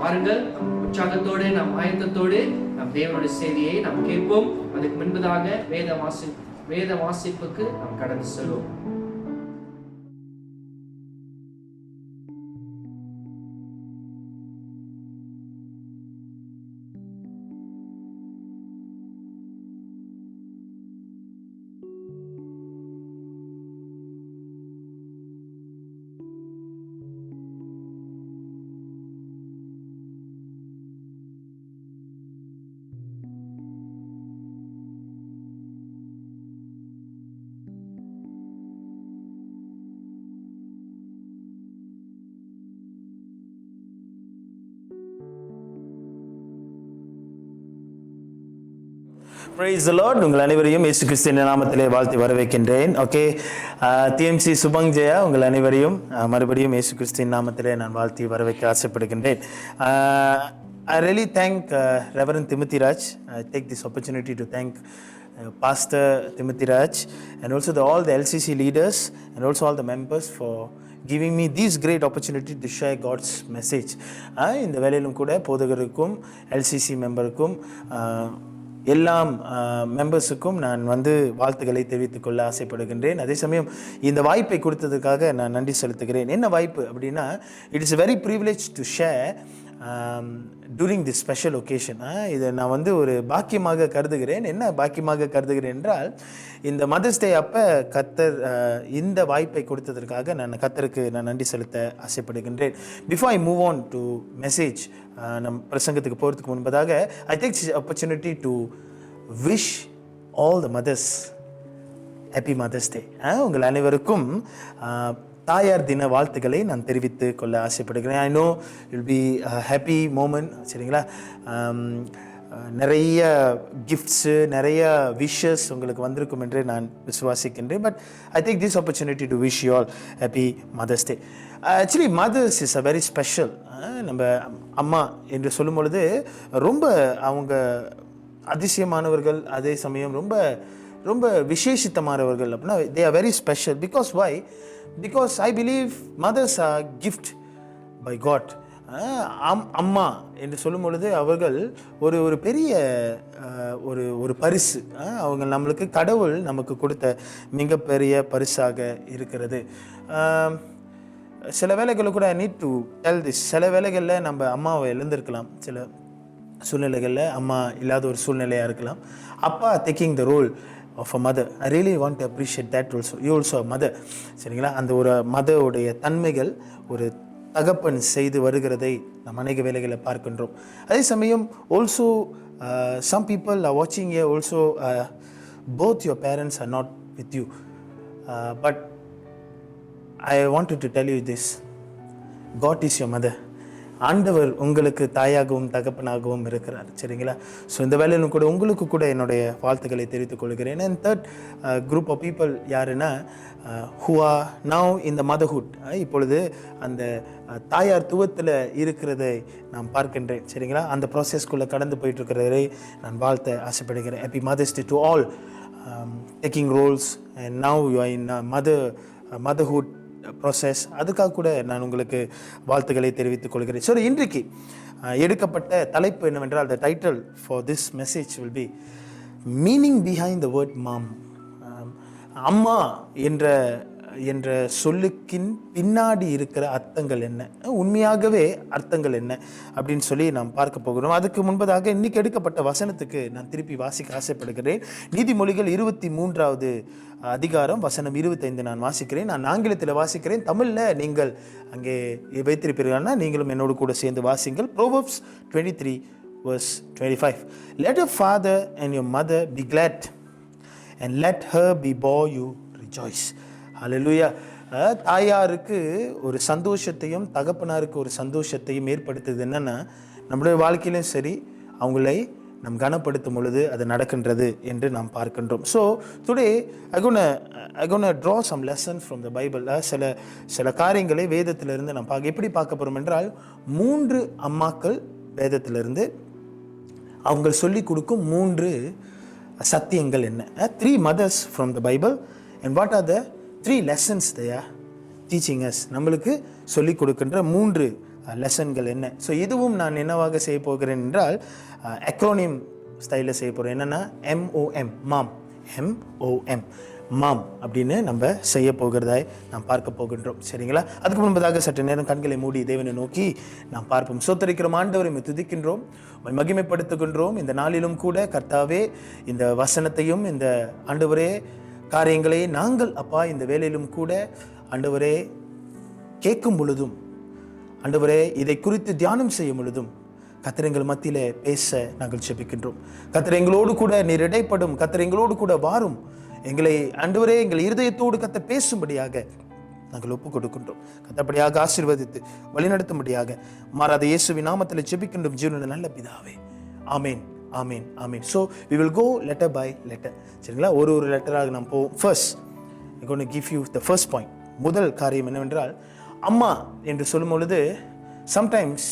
வாருங்கள், உற்சாகத்தோடு நாம் ஆயத்தத்தோடு நம் தேவனுடைய செய்தியை நாம் கேட்போம். அதுக்கு முன்பதாக வேத வாசிப்புக்கு நாம் கடந்து செல்வோம். Praise the Lord. உங்கள் அனைவரையும் இயேசு கிறிஸ்துவின் நாமத்திலே வாழ்த்தி வரவேற்கின்றேன். ஓகே, TMC சுபங் ஜெயா உங்கள் அனைவரையும் மறுபடியும் இயேசு கிறிஸ்துவின் நாமத்திலே நான் வாழ்த்தி வரவேற்க ஆசைப்படுகின்றேன். I really thank Reverend Timothy Raj. I take this opportunity to thank Pastor Timothy Raj and also all the LCC leaders and also all the members for giving me this great opportunity to share God's message. இந்த வேளையிலும் கூட போதகருக்கும் LCC மெம்பருக்கும் எல்லாம் மெம்பர்ஸுக்கும் நான் வாழ்த்துக்களை தெரிவித்துக் கொள்ள ஆசைப்படுகின்றேன். அதே சமயம் இந்த வாய்ப்பை கொடுத்ததுக்காக நான் நன்றி செலுத்துகிறேன். என்ன வாய்ப்பு அப்படின்னா, it is very privilege to share during the special occasion. இதை நான் ஒரு பாக்கியமாக கருதுகிறேன். என்ன பாக்கியமாக கருதுகிறேன் என்றால், இந்த மதர்ஸ் டே அப்போ கர்த்தர் இந்த வாய்ப்பை கொடுத்ததற்காக கர்த்தருக்கு நான் நன்றி செலுத்த ஆசைப்படுகின்றேன். Before I move on to message, நம் பிரசங்கத்துக்கு போகிறதுக்கு முன்பதாக I take this opportunity to wish all the mothers happy Mother's Day. உங்கள் அனைவருக்கும் தாயார் தின வாழ்த்துக்களை நான் தெரிவித்து கொள்ள ஆசைப்படுகிறேன். I know will be happy moment, சரிங்களா? நிறைய கிஃப்ட்ஸு, நிறைய விஷஸ் உங்களுக்கு வந்திருக்கும் என்று நான் விசுவாசிக்கின்றேன். But I take this opportunity to wish you all happy Mother's Day. Actually mothers is a very special. நம்ம அம்மா என்று சொல்லும் பொழுது ரொம்ப அவங்க அதிசயமானவர்கள், அதே சமயம் ரொம்ப ரொம்ப விசேஷித்தமானவர்கள் அப்படின்னா they are very special. Because why? Because I believe mothers are gift by God. அம்மா என்று சொல்லும் பொழுது அவர்கள் ஒரு பெரிய ஒரு பரிசு. அவங்க நம்மளுக்கு கடவுள் நமக்கு கொடுத்த மிகப்பெரிய பரிசாக இருக்கிறது. சில வேளைகளில் கூட ஐ நீட் டு டெல் திஸ். சில வேளைகளில் நம்ம அம்மாவை எழுந்திருக்கலாம், சில சூழ்நிலைகளில் அம்மா இல்லாத ஒரு சூழ்நிலையாக இருக்கலாம். அப்பா taking the role of a mother. I really want to appreciate that also. You also a mother. சரிங்களா? அந்த ஒரு மதருடைய தன்மைகள் ஒரு தகப்பன் செய்து வருகிறதை நாம் அநேக வேளைகளில் பார்க்கின்றோம். அதே சமயம் also some people are watching here also, both your parents are not with you, but I wanted to tell you this: God is your mother. ஆண்டவர் உங்களுக்கு தாயாகவும் தகப்பனாகவும் இருக்கிறார், சரிங்களா? ஸோ இந்த வேலையிலும் கூட உங்களுக்கு கூட என்னுடைய வாழ்த்துக்களை தெரிவித்துக் கொள்கிறேன். And third group of people யாருன்னா, who are now in the motherhood. இப்பொழுது அந்த தாயார் துவத்தில் இருக்கிறதை நான் பார்க்கின்றேன், சரிங்களா? அந்த ப்ராசஸ்க்குள்ளே கடந்து போயிட்டு இருக்கிறதை நான் வாழ்த்த ஆசைப்படுகிறேன். Happy Mother's day to all taking roles and now you are in motherhood process. அதுக்காக கூட நான் உங்களுக்கு வாழ்த்துக்களை தெரிவித்துக் கொள்கிறேன். ஸோ இன்றைக்கு எடுக்கப்பட்ட தலைப்பு என்னவென்றால், the title for this message will be meaning behind the word mom. அம்மா என்ற சொல்லுக்கின் பின்னாடி இருக்கிற அர்த்தங்கள் என்ன, உண்மையாகவே அர்த்தங்கள் என்ன அப்படின்னு சொல்லி நாம் பார்க்க போகிறோம். அதுக்கு முன்பதாக இன்னைக்கு எடுக்கப்பட்ட வசனத்துக்கு நான் திருப்பி வாசிக்க ஆசைப்படுகிறேன். நீதிமொழிகள் 23வது அதிகாரம் வசனம் 25 நான் வாசிக்கிறேன். நான் ஆங்கிலத்தில் வாசிக்கிறேன். தமிழில் நீங்கள் அங்கே வைத்திருப்பீர்கள்னா நீங்களும் என்னோடு கூட சேர்ந்து வாசிங்கள். Proverbs 23 verse 25. Let your father and your mother be glad and let her before you rejoice. ஹல்லேலூயா. தாயாருக்கு ஒரு சந்தோஷத்தையும் தகப்பனாருக்கு ஒரு சந்தோஷத்தையும் ஏற்படுத்துது என்னன்னா, நம்முடைய வாழ்க்கையிலும் சரி அவங்களை நம் கனப்படுத்தும் பொழுது அது நடக்கின்றது என்று நாம் பார்க்கின்றோம். So today I gonna draw some lesson from the Bible. சில காரியங்களை வேதத்திலிருந்து நாம் எப்படி பார்க்க போகிறோம் என்றால், 3 அம்மாக்கள் வேதத்திலிருந்து அவங்க சொல்லி கொடுக்கும் 3 சத்தியங்கள் என்ன. 3 mothers from the Bible and what are the 3 lessons they are teaching us. நம்மளுக்கு சொல்லி கொடுக்கின்ற 3 லெசன்கள் என்ன. ஸோ இதுவும் நான் என்னவாக செய்ய போகிறேன் என்றால், அக்ரோனிம் ஸ்டைலில் செய்ய போகிறேன். என்னென்னா MOM, மாம், MOM, மாம் அப்படின்னு நம்ம செய்ய போகிறதாய் நாம் பார்க்க போகின்றோம். சரிங்களா? அதுக்கு முன்பதாக சற்று நேரம் கண்களை மூடி தேவனை நோக்கி நாம் பார்ப்போம். சோத்தரிக்கிறோம் ஆண்டவரை துதிக்கின்றோம், மகிமைப்படுத்துகின்றோம். இந்த நாளிலும் கூட கர்த்தாவே இந்த வசனத்தையும் இந்த ஆண்டவரே காரியங்களை நாங்கள் அப்பா இந்த வேலையிலும் கூட ஆண்டவரே கேட்கும் பொழுதும், ஆண்டவரே இதை குறித்து தியானம் செய்யும் பொழுதும் கர்த்தர் எங்கள் மத்தியிலே பேச நாங்கள் ஜெபிக்கின்றோம். கர்த்தர் எங்களோடு கூட நீர் இடைப்படும், கர்த்தர் எங்களோடு கூட வாரும், எங்களை ஆண்டவரே எங்கள் இருதயத்தோடு கர்த்தர் பேசும்படியாக நாங்கள் ஒப்புக் கொடுக்கின்றோம். கர்த்தப்படியாக ஆசீர்வதித்து வழிநடத்தும்படியாக மாறாத இயேசுவின் நாமத்தில் ஜெபிக்கின்றோம் ஜீவனுள்ள நல்ல பிதாவே. ஆமேன், ஆமேன், ஆமேன். So we will go letter by letter. சரிங்களா? ஒரு லெட்டராக நாம் போவோம். First I'm going to give you the first point. முதல் காரியம் என்னவென்றால், அம்மா என்று சொல்லும் பொழுது sometimes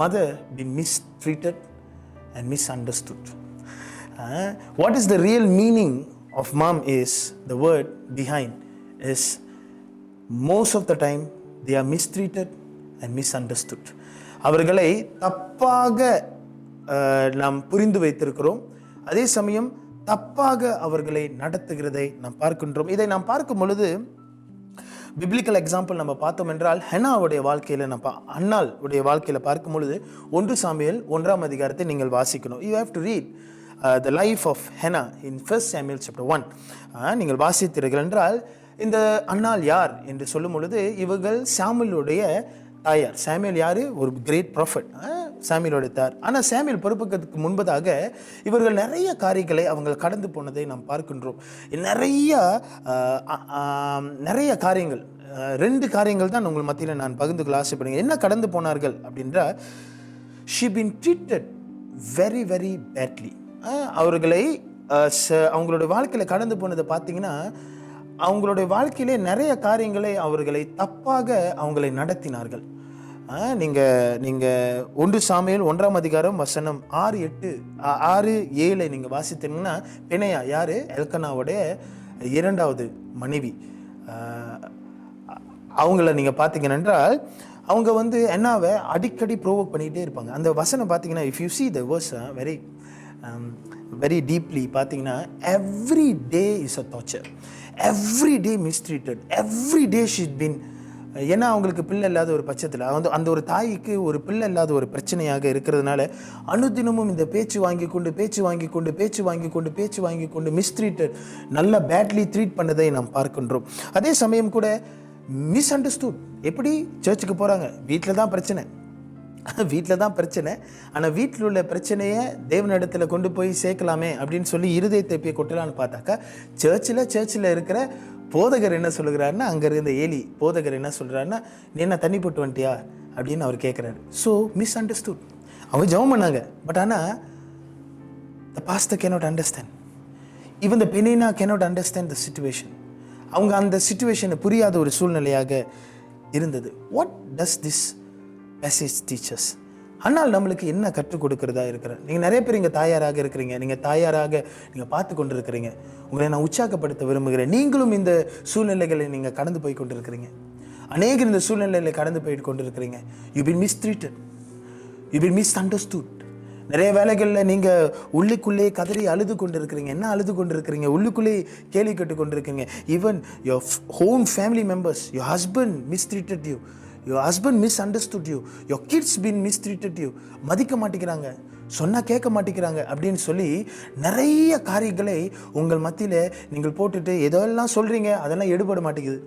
mother be mistreated and misunderstood. What is the real meaning of mom is, the word behind is most of the time they are mistreated and misunderstood. அவர்களை தப்பாக நாம் புரிந்து வைத்திருக்கிறோம், அதே சமயம் தப்பாக அவர்களை நடத்துகிறதை நாம் பார்க்கின்றோம். இதை நாம் பார்க்கும் பொழுது பிப்ளிக்கல் எக்ஸாம்பிள் நம்ம பார்த்தோம் என்றால், ஹெனாவுடைய வாழ்க்கையில் அன்னாள் உடைய வாழ்க்கையில் பார்க்கும் பொழுது 1 சாமுவேல் 1ஆம் அதிகாரத்தை நீங்கள் வாசிக்கணும். You have to read the life of Hannah in 1 Samuel chapter 1. நீங்கள் வாசித்தீர்கள் என்றால், இந்த அன்னாள் யார் என்று சொல்லும் பொழுது இவர்கள் சாமுவேலுடைய தாயார். சாமுவேல் யாரு? ஒரு கிரேட் ப்ராஃபட், சாமுவேலுடைய தாயார். ஆனால் சாமுவேல் பொறுப்புக்கு முன்பதாக இவர்கள் நிறைய காரியங்களை அவங்க கடந்து போனதை நாம் பார்க்கின்றோம். நிறைய காரியங்கள், 2 காரியங்கள் தான் உங்கள் மத்தியில் நான் பகிர்ந்து கொள்ள ஆசைப்படுங்க. என்ன கடந்து போனார்கள் அப்படின்றா, she been treated very very badly. அவர்களை அவங்களுடைய வாழ்க்கையில் கடந்து போனதை பார்த்தீங்கன்னா, அவங்களுடைய வாழ்க்கையிலே நிறைய காரியங்களை அவர்களை தப்பாக அவங்களை நடத்தினார்கள். நீங்கள் 1 சாமுவேல் 1ஆம் அதிகாரம் வசனம் 6-7 நீங்கள் வாசித்தீங்கன்னா, பெனையா யார்? எல்கனாவுடைய 2வது மனைவி. அவங்கள நீங்கள் பார்த்தீங்கன்னா என்றால், அவங்க என்னாவை அடிக்கடி ப்ரோவோக் பண்ணிகிட்டே இருப்பாங்க. அந்த வசனம் பார்த்தீங்கன்னா, if you see the verse very deeply பார்த்தீங்கன்னா, every day is a torture, every day mistreated, every day she's been, ஏன்னா அவங்களுக்கு பிள்ளை இல்லாத ஒரு பட்சத்தில் அந்த ஒரு தாய்க்கு ஒரு பிள்ளை இல்லாத ஒரு பிரச்சனையாக இருக்கிறதுனால அனுதினமும் இந்த பேச்சு வாங்கி கொண்டு மிஸ்ட்ரீட்டட், நல்ல பேட்லி ட்ரீட் பண்ணதை நாம் பார்க்கின்றோம். அதே சமயம் கூட மிஸ் அண்டர்ஸ்டூட். எப்படி? சர்ச்சுக்கு போகிறாங்க, வீட்டில் தான் பிரச்சனை, ஆனால் வீட்டில் உள்ள பிரச்சனையை தேவனிடத்தில் கொண்டு போய் சேர்க்கலாமே அப்படின்னு சொல்லி இருதயத்தை போய் கொட்டலான்னு பார்த்தாக்கா, சர்ச்சில் இருக்கிற போதகர் என்ன சொல்லுகிறாருன்னா, அங்கே இருந்த ஏலி போதகர் என்ன சொல்கிறாருன்னா, நீ என்ன தண்ணி போட்டு வந்துட்டியா அப்படின்னு அவர் கேட்குறாரு. So miss understood. அவங்க ஜெபம் பண்ணாங்க, பட் ஆனால் த pastor cannot understand, even the Penina cannot understand the situation. அவங்க அந்த சிச்சுவேஷனை புரியாத ஒரு சூழ்நிலையாக இருந்தது. What does this message teachers? ஆனால் நம்மளுக்கு என்ன கற்றுக் கொடுக்கிறதா இருக்கிறார்? நீங்கள் நிறைய பேர் இங்கே தாயாராக இருக்கிறீங்க, நீங்கள் பார்த்து கொண்டு இருக்கிறீங்க. உங்களை நான் உற்சாகப்படுத்த விரும்புகிறேன். நீங்களும் இந்த சூழ்நிலைகளை நீங்கள் கடந்து போய் கொண்டு இருக்கிறீங்க. அநேகர் இந்த சூழ்நிலையில கடந்து போயிட்டு கொண்டிருக்கிறீங்க. You been mistreated, you been misunderstood. நிறைய வேலைகளில் நீங்கள் உள்ளுக்குள்ளே கதறி அழுது கொண்டு இருக்கிறீங்க. என்ன அழுது கொண்டு இருக்கிறீங்க? உள்ளுக்குள்ளே கேள்வி கேட்டு கொண்டு இருக்கிறீங்க. Even your home family members, your husband mistreated you, your husband misunderstood you, your kids been mistreated you. மதிக்க மாட்டேங்கிறாங்க, சொன்னால் கேட்க மாட்டேங்கிறாங்க அப்படின்னு சொல்லி நிறைய காரியங்களை உங்கள் மத்தியில் நீங்கள் போட்டுட்டு எதெல்லாம் சொல்கிறீங்க அதெல்லாம் எடுபட மாட்டேங்குது.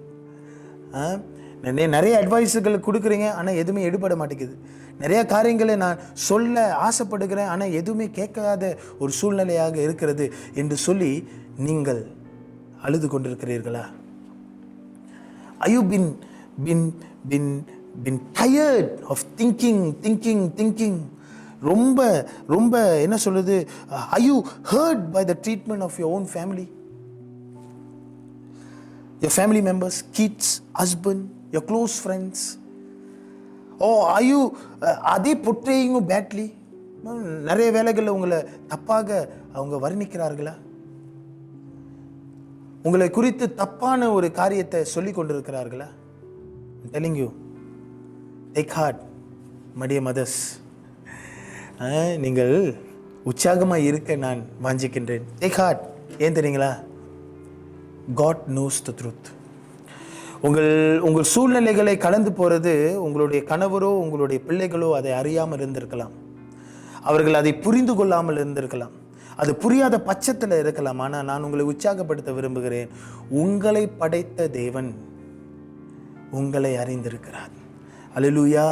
நிறைய அட்வைஸுகள் கொடுக்குறீங்க, ஆனால் எதுவுமே எடுபட மாட்டேங்குது. நிறைய காரியங்களை நான் சொல்ல ஆசைப்படுகிறேன், ஆனால் எதுவுமே கேட்காத ஒரு சூழ்நிலையாக இருக்கிறது என்று சொல்லி நீங்கள் அழுது கொண்டிருக்கிறீர்களா? Are you been tired of thinking? ரொம்ப என்ன சொல்லுது? Are you hurt by the treatment of your own family? Your family members, kids, husband, your close friends? Or are they portraying you badly? நிறைய வேலைகளில் உங்களை தப்பாக அவங்க வர்ணிக்கிறார்களா? உங்களை குறித்து தப்பான ஒரு காரியத்தை சொல்லி கொண்டிருக்கிறார்களா? I'm telling you, take heart, my dear mothers. நீங்கள் உற்சாகமாக இருக்க நான் வாஞ்சிக்கின்றேன். Take heart. ஏன் தெரியுங்களா? God knows the truth. உங்கள் சூழ்நிலைகளை கடந்து போகிறது உங்களுடைய கணவரோ உங்களுடைய பிள்ளைகளோ அதை அறியாமல் இருந்திருக்கலாம். அவர்கள் அதை புரிந்து கொள்ளாமல் இருந்திருக்கலாம். அது புரியாத பட்சத்தில் இருக்கலாம். ஆனால் நான் உங்களை உற்சாகப்படுத்த விரும்புகிறேன். உங்களை படைத்த தேவன் உங்களை அறிந்திருக்கிறார். Hallelujah,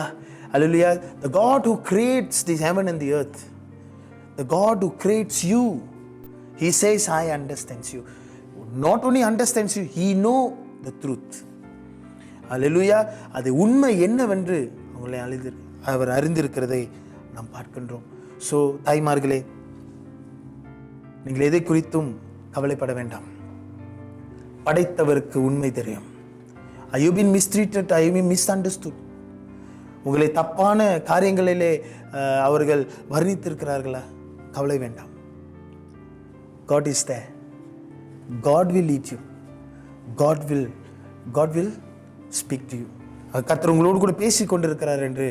hallelujah. The God who creates the heaven and the earth, the God who creates you, He says, I understand you. Not only understands you, He know the truth. Hallelujah. அது உண்மை என்னவென்று அவர் அறிந்திருக்கிறதை நாம் பார்க்கின்றோம். ஸோ தாய்மார்களே, நீங்கள் எதை குறித்தும் கவலைப்பட வேண்டாம். படைத்தவருக்கு உண்மை தெரியும். Are you been mistreated? Are you been misunderstood? உங்களை தப்பான காரியங்களிலே அவர்கள் வர்ணித்திருக்கிறார்களா? கவலை வேண்டாம். God is there. God will lead you. God will speak to you. கர்த்தர் உங்களோடு கூட பேசி கொண்டிருக்கிறார் என்று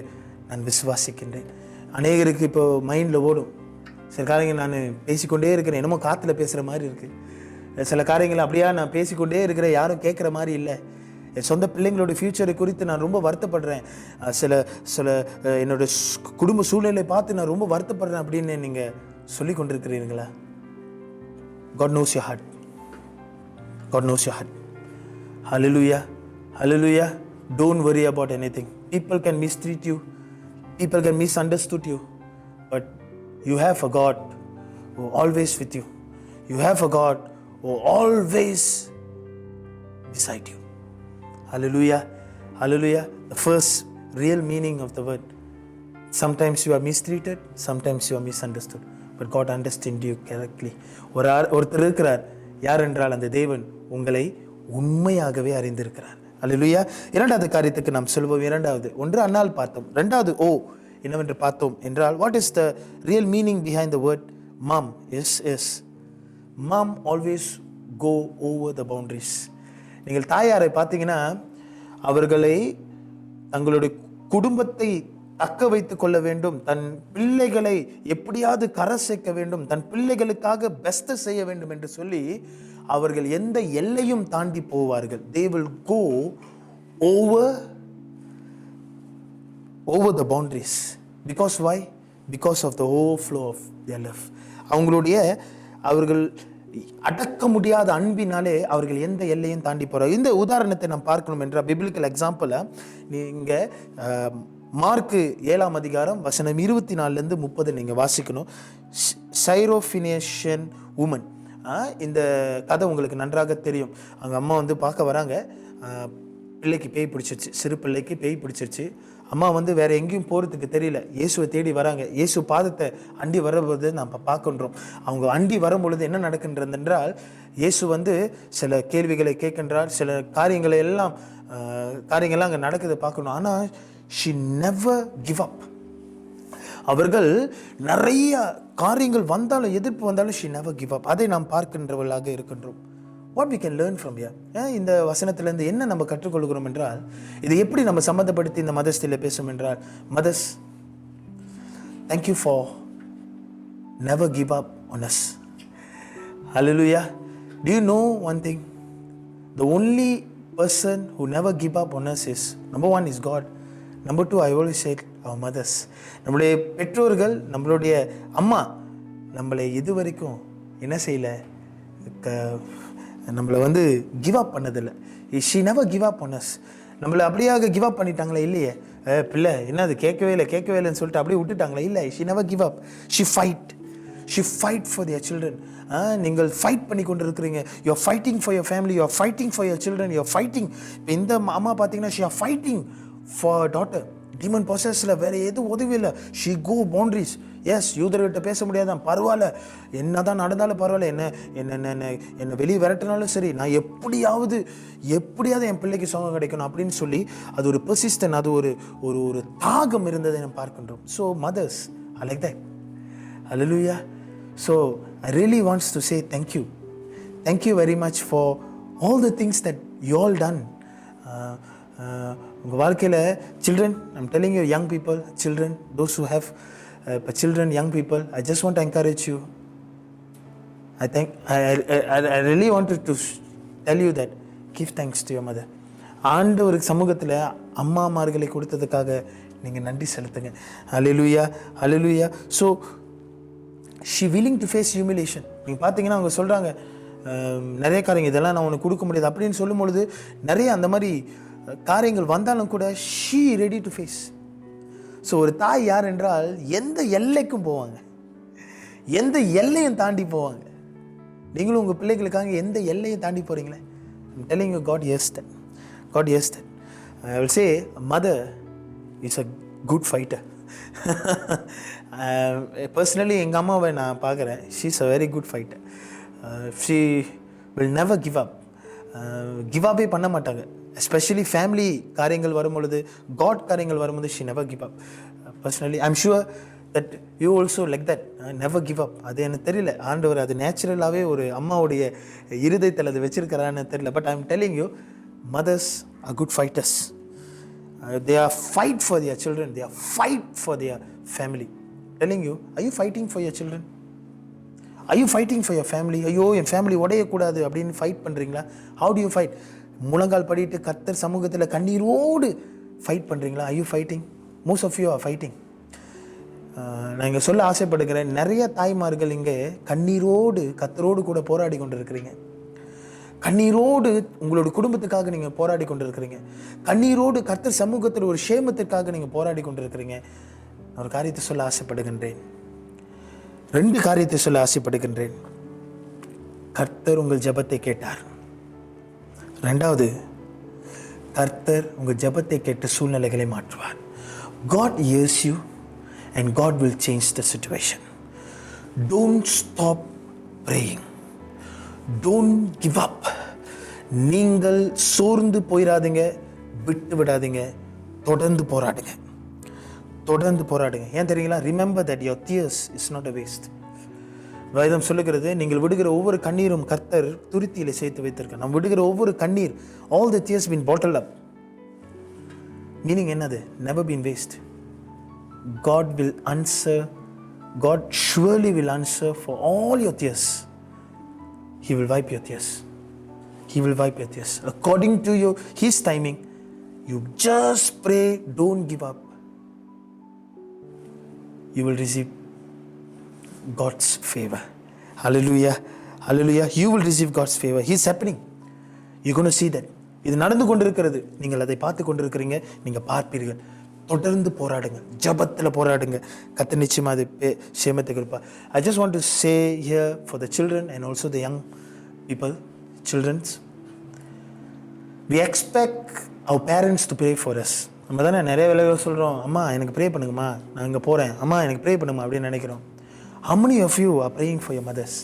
நான் விசுவாசிக்கின்றேன். அநேகருக்கு இப்போ மைண்டில் ஓடும் சில காரியங்கள். நான் பேசிக்கொண்டே இருக்கிறேன், என்னமோ காற்றுல பேசுகிற மாதிரி இருக்குது. சில காரியங்கள் அப்படியா நான் பேசிக்கொண்டே இருக்கிறேன், யாரும் கேட்குற மாதிரி இல்லை. என் சொந்த பிள்ளைங்களோட ஃப்யூச்சரை குறித்து நான் ரொம்ப வருத்தப்படுறேன். சில என்னோட குடும்ப சூழ்நிலை பார்த்து நான் ரொம்ப வருத்தப்படுறேன் அப்படின்னு நீங்கள் சொல்லி கொண்டிருக்கிறீர்களா? God knows your heart. God knows your heart. Hallelujah. Hallelujah. Don't worry about anything. People can mistreat you. People can misunderstood you. But you have a God who always with you. You have a God who always beside you. Hallelujah. Hallelujah. The first real meaning of the word. Sometimes you are mistreated. Sometimes you are misunderstood. But God understands you correctly. ஒருத்தர் இருக்கிறார். யார் என்றால் அந்த தேவன் உங்களை உண்மையாகவே அறிந்திருக்கிறார். அல்லேலூயா. இரண்டாவது காரியத்துக்கு நாம் சொல்வோம். ஒன்று அன்னால் பார்த்தோம். இரண்டாவது என்னவென்று பார்த்தோம் என்றால், what is the real meaning behind the word mum? As mum always go over the boundaries. நீங்கள் தாயாரை பார்த்தீங்கன்னா அவர்களை தங்களுடைய குடும்பத்தை தக்க வைத்துக் கொள்ள வேண்டும், தன் பிள்ளைகளை எப்படியாவது கரை சேர்க்க வேண்டும், தன் பிள்ளைகளுக்காக பெஸ்ட் செய்ய வேண்டும் என்று சொல்லி அவர்கள் எந்த எல்லையும் தாண்டி போவார்கள். They will go over the boundaries. Because why? Because of the overflow of their love. அவர்கள் அடக்க முடியாத அன்பினாலே அவர்கள் எந்த எல்லையும் தாண்டி போறாங்க. இந்த உதாரணத்தை நாம் பார்க்கணும் என்றால், பிப்ளிக்கல் எக்ஸாம்பிளா நீங்க மார்க்கு 7ஆம் அதிகாரம் வசனம் 24 30 நீங்க வாசிக்கணும். சைரோஃபினேஷியன் உமன், இந்த கதை உங்களுக்கு நன்றாக தெரியும். அவங்க அம்மா வந்து பார்க்க வராங்க, பிள்ளைக்கு பேய் பிடிச்சிருச்சு, சிறு பிள்ளைக்கு பேய் பிடிச்சிருச்சு. அம்மா வந்து வேற எங்கேயும் போகிறதுக்கு தெரியல, இயேசுவை தேடி வராங்க. இயேசு பாதத்தை அண்டி வரும்போது நம்ம பார்க்கின்றோம். அவங்க அண்டி வரும் பொழுது என்ன நடக்கின்றது என்றால், இயேசு வந்து சில கேள்விகளை கேட்கின்றார், சில காரியங்கள்லாம் அங்கே நடக்குது பார்க்கணும். ஆனால் she never give up. அவர்கள் நிறைய காரியங்கள் வந்தாலும், எதிர்ப்பு வந்தாலும் she never give up. அதை நாம் பார்க்கின்றவர்களாக இருக்கின்றோம். What we can learn from here? இந்த வசனத்திலேருந்து என்ன நம்ம கற்றுக்கொள்கிறோம் என்றால், இதை எப்படி நம்ம சம்மந்தப்படுத்தி இந்த மதர்ஸ் டேல பேசும் என்றால், mothers, thank you for never give up on us. Hallelujah. Do you know one thing? The only person who never give up on us is, number one is God. Number two, I always said, our mothers. நம்மளுடைய பெற்றோர்கள், நம்மளுடைய அம்மா நம்மளை இது வரைக்கும் என்ன செய்யலை, நம்மளை வந்து கிவ் அப் பண்ணதில்லை. She never give up on as. நம்மளை அப்படியாக கிவ் அப் பண்ணிட்டாங்களே இல்லையே, பிள்ளை என்ன அது கேட்கவே இல்லைன்னு சொல்லிட்டு அப்படியே விட்டுட்டாங்களே இல்லை. She never give up. She fight for their children. நீங்கள் ஃபைட் பண்ணி கொண்டு இருக்கிறீங்க. You are fighting for your family, you are fighting for your children, you are fighting. இப்போ இந்த அம்மா பார்த்தீங்கன்னா, she are fighting for daughter. Demon ப்ராசஸில் வேறு எதுவும் உதவி இல்லை. She go boundaries. எஸ், யூதர்கிட்ட பேச முடியாதான், பரவாயில்ல, என்ன தான் நடந்தாலும் பரவாயில்ல, என்னை வெளியே விரட்டினாலும் சரி, நான் எப்படியாவது என் பிள்ளைக்கு சுகம் கிடைக்கணும் அப்படின்னு சொல்லி அது ஒரு பெர்சிஸ்டன், அது ஒரு ஒரு தாகம் இருந்ததை நம்ம பார்க்கின்றோம். So mothers I like that. Hallelujah. So I really wants to say thank you. Thank you very much for all the things that you all done. உங்கள் வாழ்க்கையில் children, I'm telling you, young people, children, those who have children, young people, I just want to encourage you. I really wanted to tell you that give thanks to your mother. ஆண்டவருக்கு சமூகத்தில் அம்மாமார்களை கொடுத்ததுக்காக நீங்கள் நன்றி செலுத்துங்க. Hallelujah, hallelujah. So she willing to face humiliation. நீங்கள் பார்த்தீங்கன்னா அவங்க சொல்கிறாங்க நிறைய காரியங்கள், இதெல்லாம் நான் உனக்கு கொடுக்க முடியாது அப்படின்னு சொல்லும் பொழுது நிறைய அந்த மாதிரி காரியங்கள் வந்தாலும் கூட she ready to face. So ஒரு தாய் யார் என்றால் எந்த எல்லைக்கும் போவாங்க, எந்த எல்லையும் தாண்டி போவாங்க. நீங்களும் உங்கள் பிள்ளைகளுக்காக எந்த எல்லையும் தாண்டி போகிறீங்களே, I'm telling you, God hears that. God hears that. I will say a mother is a good fighter. Personally எங்கள் அம்மாவை நான் பார்க்குறேன், she is a very good fighter. She will never give up. Give அப்பே பண்ண மாட்டாங்க. Especially family காரியங்கள் வரும்பொழுது, God காரியங்கள் வரும்போது she never give up. Personally I'm sure that you also like that, never give up. அது எனக்கு தெரியல, ஆண்டவர் அது நேச்சுரலாகவே ஒரு அம்மாவுடைய இருதயத்தில் அது வச்சிருக்கிறான்னு தெரியல. But I'm telling you, mothers are good fighters. They are fight for their children, they are fight for their family. Telling you, are you fighting for your children? Are you fighting for your family? ஐயோ என் family உடையக்கூடாது அப்படின்னு fight பண்ணுறீங்களா? How do you fight? முழங்கால் படிட்டு கர்த்தர் சமூகத்தில் கண்ணீரோடு fight பண்ணுறீங்களா? Are you fighting? Most of you are fighting. நான் இங்கே சொல்ல ஆசைப்படுகிறேன், நிறைய தாய்மார்கள் இங்கே கண்ணீரோடு கர்த்தரோடு கூட போராடி கொண்டு இருக்கிறீங்க. கண்ணீரோடு உங்களோட குடும்பத்துக்காக நீங்கள் போராடி கொண்டு இருக்கிறீங்க. கண்ணீரோடு கர்த்தர் சமூகத்தில் ஒரு சேமத்திற்காக நீங்கள் போராடி கொண்டு இருக்கிறீங்க. நான் ஒரு காரியத்தை சொல்ல ஆசைப்படுகின்றேன், 2 காரியத்தை சொல்ல ஆசைப்படுகின்றேன். கர்த்தர் உங்கள் ஜெபத்தை கேட்டார். 2வது, கர்த்தர் உங்கள் ஜெபத்தை கேட்டு சூழ்நிலைகளை மாற்றுவார். God hears you and God will change the situation. Don't stop praying. Don't give up. நீங்கள் சோர்ந்து போயிடாதீங்க, விட்டு விடாதீங்க, தொடர்ந்து போராடுங்க, தொடர்ந்து போராடுங்க. ஏன் தெரியுங்களா? Remember that your tears is not a waste. வேதம் சொல்லுகிறது, நீங்கள் விடுகிற ஒவ்வொரு கண்ணீரும் கர்த்தர் துருத்தியில சேர்த்து வைத்திருக்க. நாம் விடுகிற ஒவ்வொரு கண்ணீர், all the tears been bottled up. Meaning என்னது? never been waste. God will answer. God surely will answer for all your tears. He will wipe your tears. He will wipe your tears according to his timing. You just pray, don't give up. You will receive God's favor. Hallelujah, hallelujah. You will receive God's favor. He is happening. You're going to see that. இது நடந்து கொண்டிருக்கிறது, நீங்கள் அதை பார்த்து கொண்டிருக்கிறீங்க, நீங்கள் பார்ப்பீர்கள். தொடர்ந்து போராடுங்க, ஜபத்தில் போராடுங்க, கர்த்தர் நிச்சயமாக அது சேமத்தை கொடுப்பா. I just want to say here for the children and also the young people, children's, we expect our parents to pray for us. நம்ம தானே நிறைய வேலைகள் சொல்கிறோம், அம்மா எனக்கு ப்ரே பண்ணுங்கம்மா, நான் இங்கே போகிறேன், அம்மா எனக்கு ப்ரே பண்ணுமா அப்படின்னு நினைக்கிறோம். How many of you are praying for your mothers?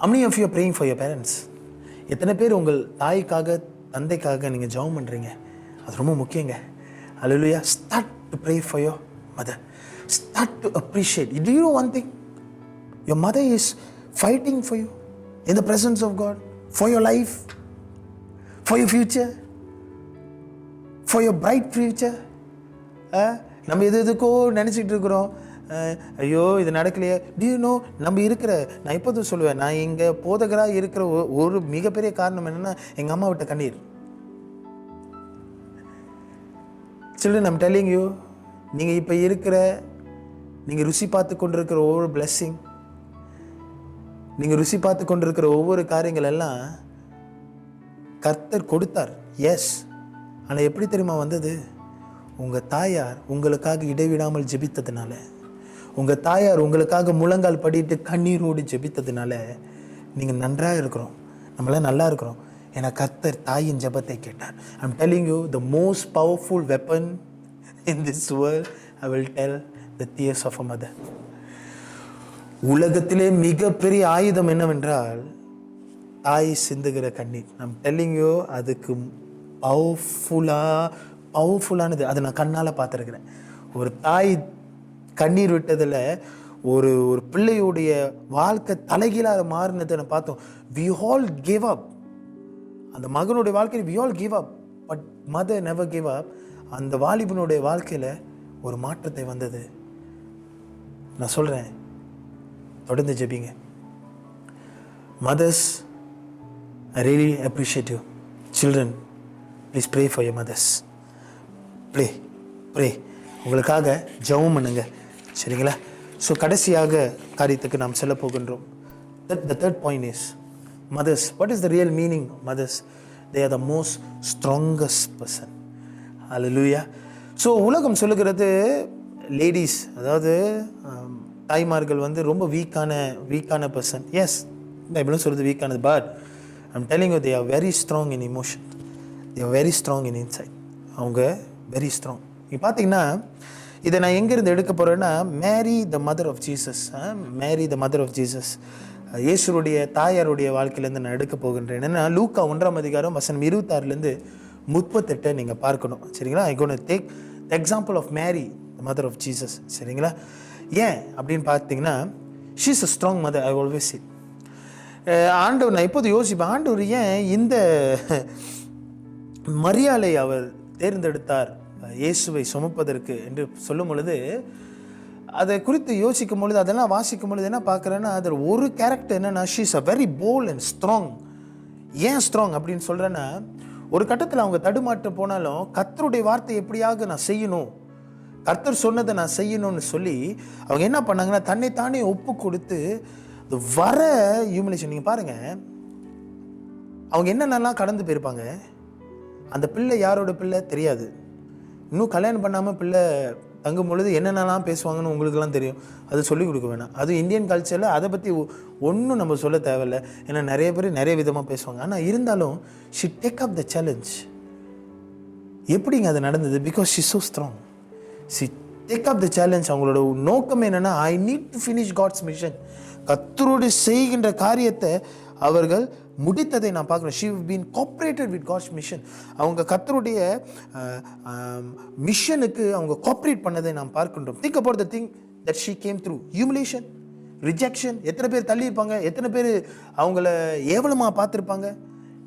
How many of you are praying for your parents? எத்தனை பேர் உங்கள் தாய்க்காக தந்தைக்காக நீங்கள் ஜெபம் பண்ணுறீங்க? அது ரொம்ப முக்கியங்க. Hallelujah. Start to pray for your mother. Start to appreciate. Do you know one thing? Your mother is fighting for you in the presence of God, for your life, for your future, for your bright future. நம்ம எதுக்கோ நினச்சிக்கிட்டு இருக்கிறோம், ஐயோ இது நடக்கலையே. டியூனோ நம்ம இருக்கிற, நான் இப்போதும் சொல்லுவேன், நான் இங்கே போதகராக இருக்கிற ஒரு மிகப்பெரிய காரணம் என்னென்னா எங்கள் அம்மா விட்ட கண்ணீர். Children, I'm telling you, நீங்கள் இப்போ இருக்கிற, நீங்கள் ருசி பார்த்து கொண்டிருக்கிற ஒவ்வொரு பிளெஸ்ஸிங், நீங்கள் ருசி பார்த்து கொண்டிருக்கிற ஒவ்வொரு காரியங்கள் எல்லாம் கர்த்தர் கொடுத்தார். எஸ், ஆனால் எப்படி தெரியுமா வந்தது? உங்கள் தாயார் உங்களுக்காக இடைவிடாமல் ஜெபித்ததுனால, உங்கள் தாயார் உங்களுக்காக முழங்கால் படிட்டு கண்ணீரோடு ஜெபித்ததுனால நீங்கள் நன்றாக இருக்கிறோம், நம்மளாம் நல்லா இருக்கிறோம். ஏன்னா கர்த்தர் தாயின் ஜெபத்தை கேட்டார். I'm telling you, the most powerful weapon in this world, I will tell, the tears of a mother. உலகத்திலே மிகப்பெரிய ஆயுதம் என்னவென்றால் தாய் சிந்துகிற கண்ணீர். ஐம் டெல்லிங் யூ, அதுக்கு பவர்ஃபுல்லானது. அதை நான் கண்ணால் பார்த்துருக்கிறேன். ஒரு தாய் கண்ணீர் விட்டதில் ஒரு பிள்ளையுடைய வாழ்க்கை தலைகீழாக மாறினதை நான் பார்த்தோம். we all gave up. அந்த மகனுடைய வாழ்க்கையில் we all give up, but mother never gave up. அந்த வாலிபனுடைய வாழ்க்கையில் ஒரு மாற்றத்தை வந்தது. நான் சொல்கிறேன், தொடர்ந்து ஜெபிங்க. mothers, I really appreciate you. Children, please pray for your mothers. pray உங்களுக்காக ஜெபம் பண்ணுங்க, சரிங்களா? ஸோ கடைசியாக காரியத்துக்கு நாம் செல்ல போகின்றோம். The third point is mothers. What is the real meaning of mothers? They are the most strongest person. Hallelujah. So உலகம் சொல்லுகிறது லேடிஸ், அதாவது தாய்மார்கள் வந்து ரொம்ப வீக்கான பர்சன். எஸ், பைபிளும் சொல்கிறது வீக்கானது. But I'm telling you, they are very strong in emotion, they are very strong in inside. அவங்க வெரி ஸ்ட்ராங். நீங்கள் பார்த்தீங்கன்னா இதை நான் எங்கேருந்து எடுக்க போகிறேன்னா, Mary the mother of Jesus. Mary the mother of Jesus, இயேசுடைய தாயாருடைய வாழ்க்கையிலேருந்து நான் எடுக்க போகின்றேன். என்னென்னா லூக்கா 1ஆம் அதிகாரம் வசனம் 26 38 நீங்கள் பார்க்கணும், சரிங்களா? I gonna take the example of Mary the mother of Jesus, சரிங்களா? ஏன் அப்படின்னு பார்த்தீங்கன்னா, she is a strong mother. I always say, ஆண்டவர், நான் இப்போது யோசிப்பேன், ஆண்டவர் ஏன் இந்த மரியாளை அவர் தேர்ந்தெடுத்தார் இயேசுவை சுமப்பதற்கு என்று சொல்லும் பொழுது, அதை குறித்து யோசிக்கும் பொழுது, அதெல்லாம் வாசிக்கும் பொழுது என்ன பார்க்குறேன்னா, அதில் ஒரு கேரக்டர் என்னென்னா, she is a very bold and strong. ஏன் ஸ்ட்ராங் அப்படின்னு சொல்கிறேன்னா, ஒரு கட்டத்தில் அவங்க தடுமாற்ற போனாலும் கர்த்தருடைய வார்த்தை எப்படியாக நான் செய்யணும், கர்த்தர் சொன்னதை நான் செய்யணும்னு சொல்லி அவங்க என்ன பண்ணாங்கன்னா, தன்னைத்தானே ஒப்பு கொடுத்து வர ஹியூமிலேஷன். நீங்கள் பாருங்கள், அவங்க என்னென்னலாம் கடந்து போயிருப்பாங்க. அந்த பிள்ளை யாரோட பிள்ளை தெரியாது, இன்னும் கல்யாணம் பண்ணாமல் பிள்ளை தங்கும் பொழுது என்னென்னலாம் பேசுவாங்கன்னு உங்களுக்கெல்லாம் தெரியும். அது சொல்லிக் கொடுக்க வேணாம். அது இந்தியன் கல்ச்சரில் அதை பற்றி ஒன்றும் நம்ம சொல்ல தேவையில்லை. ஏன்னா நிறைய பேர் நிறைய விதமாக பேசுவாங்க. ஆனால் இருந்தாலும் she take up the challenge. எப்படிங்க அது நடந்தது? Because she so strong. She take up the challenge. அவங்களோட நோக்கம் என்னென்னா, I need to finish God's mission. கர்த்தரோடு செய்கின்ற காரியத்தை அவர்கள் முடித்ததை நான் பார்க்குறேன். She been cooperated with God's mission. அவங்க கர்த்தருடைய மிஷனுக்கு அவங்க கோஆப்ரேட் பண்ணதை நாம் பார்க்கின்றோம். Think about the thing that she came through. Humiliation, rejection. எத்தனை பேர் தள்ளியிருப்பாங்க, எத்தனை பேர் அவங்கள ஏவலமாக பார்த்துருப்பாங்க,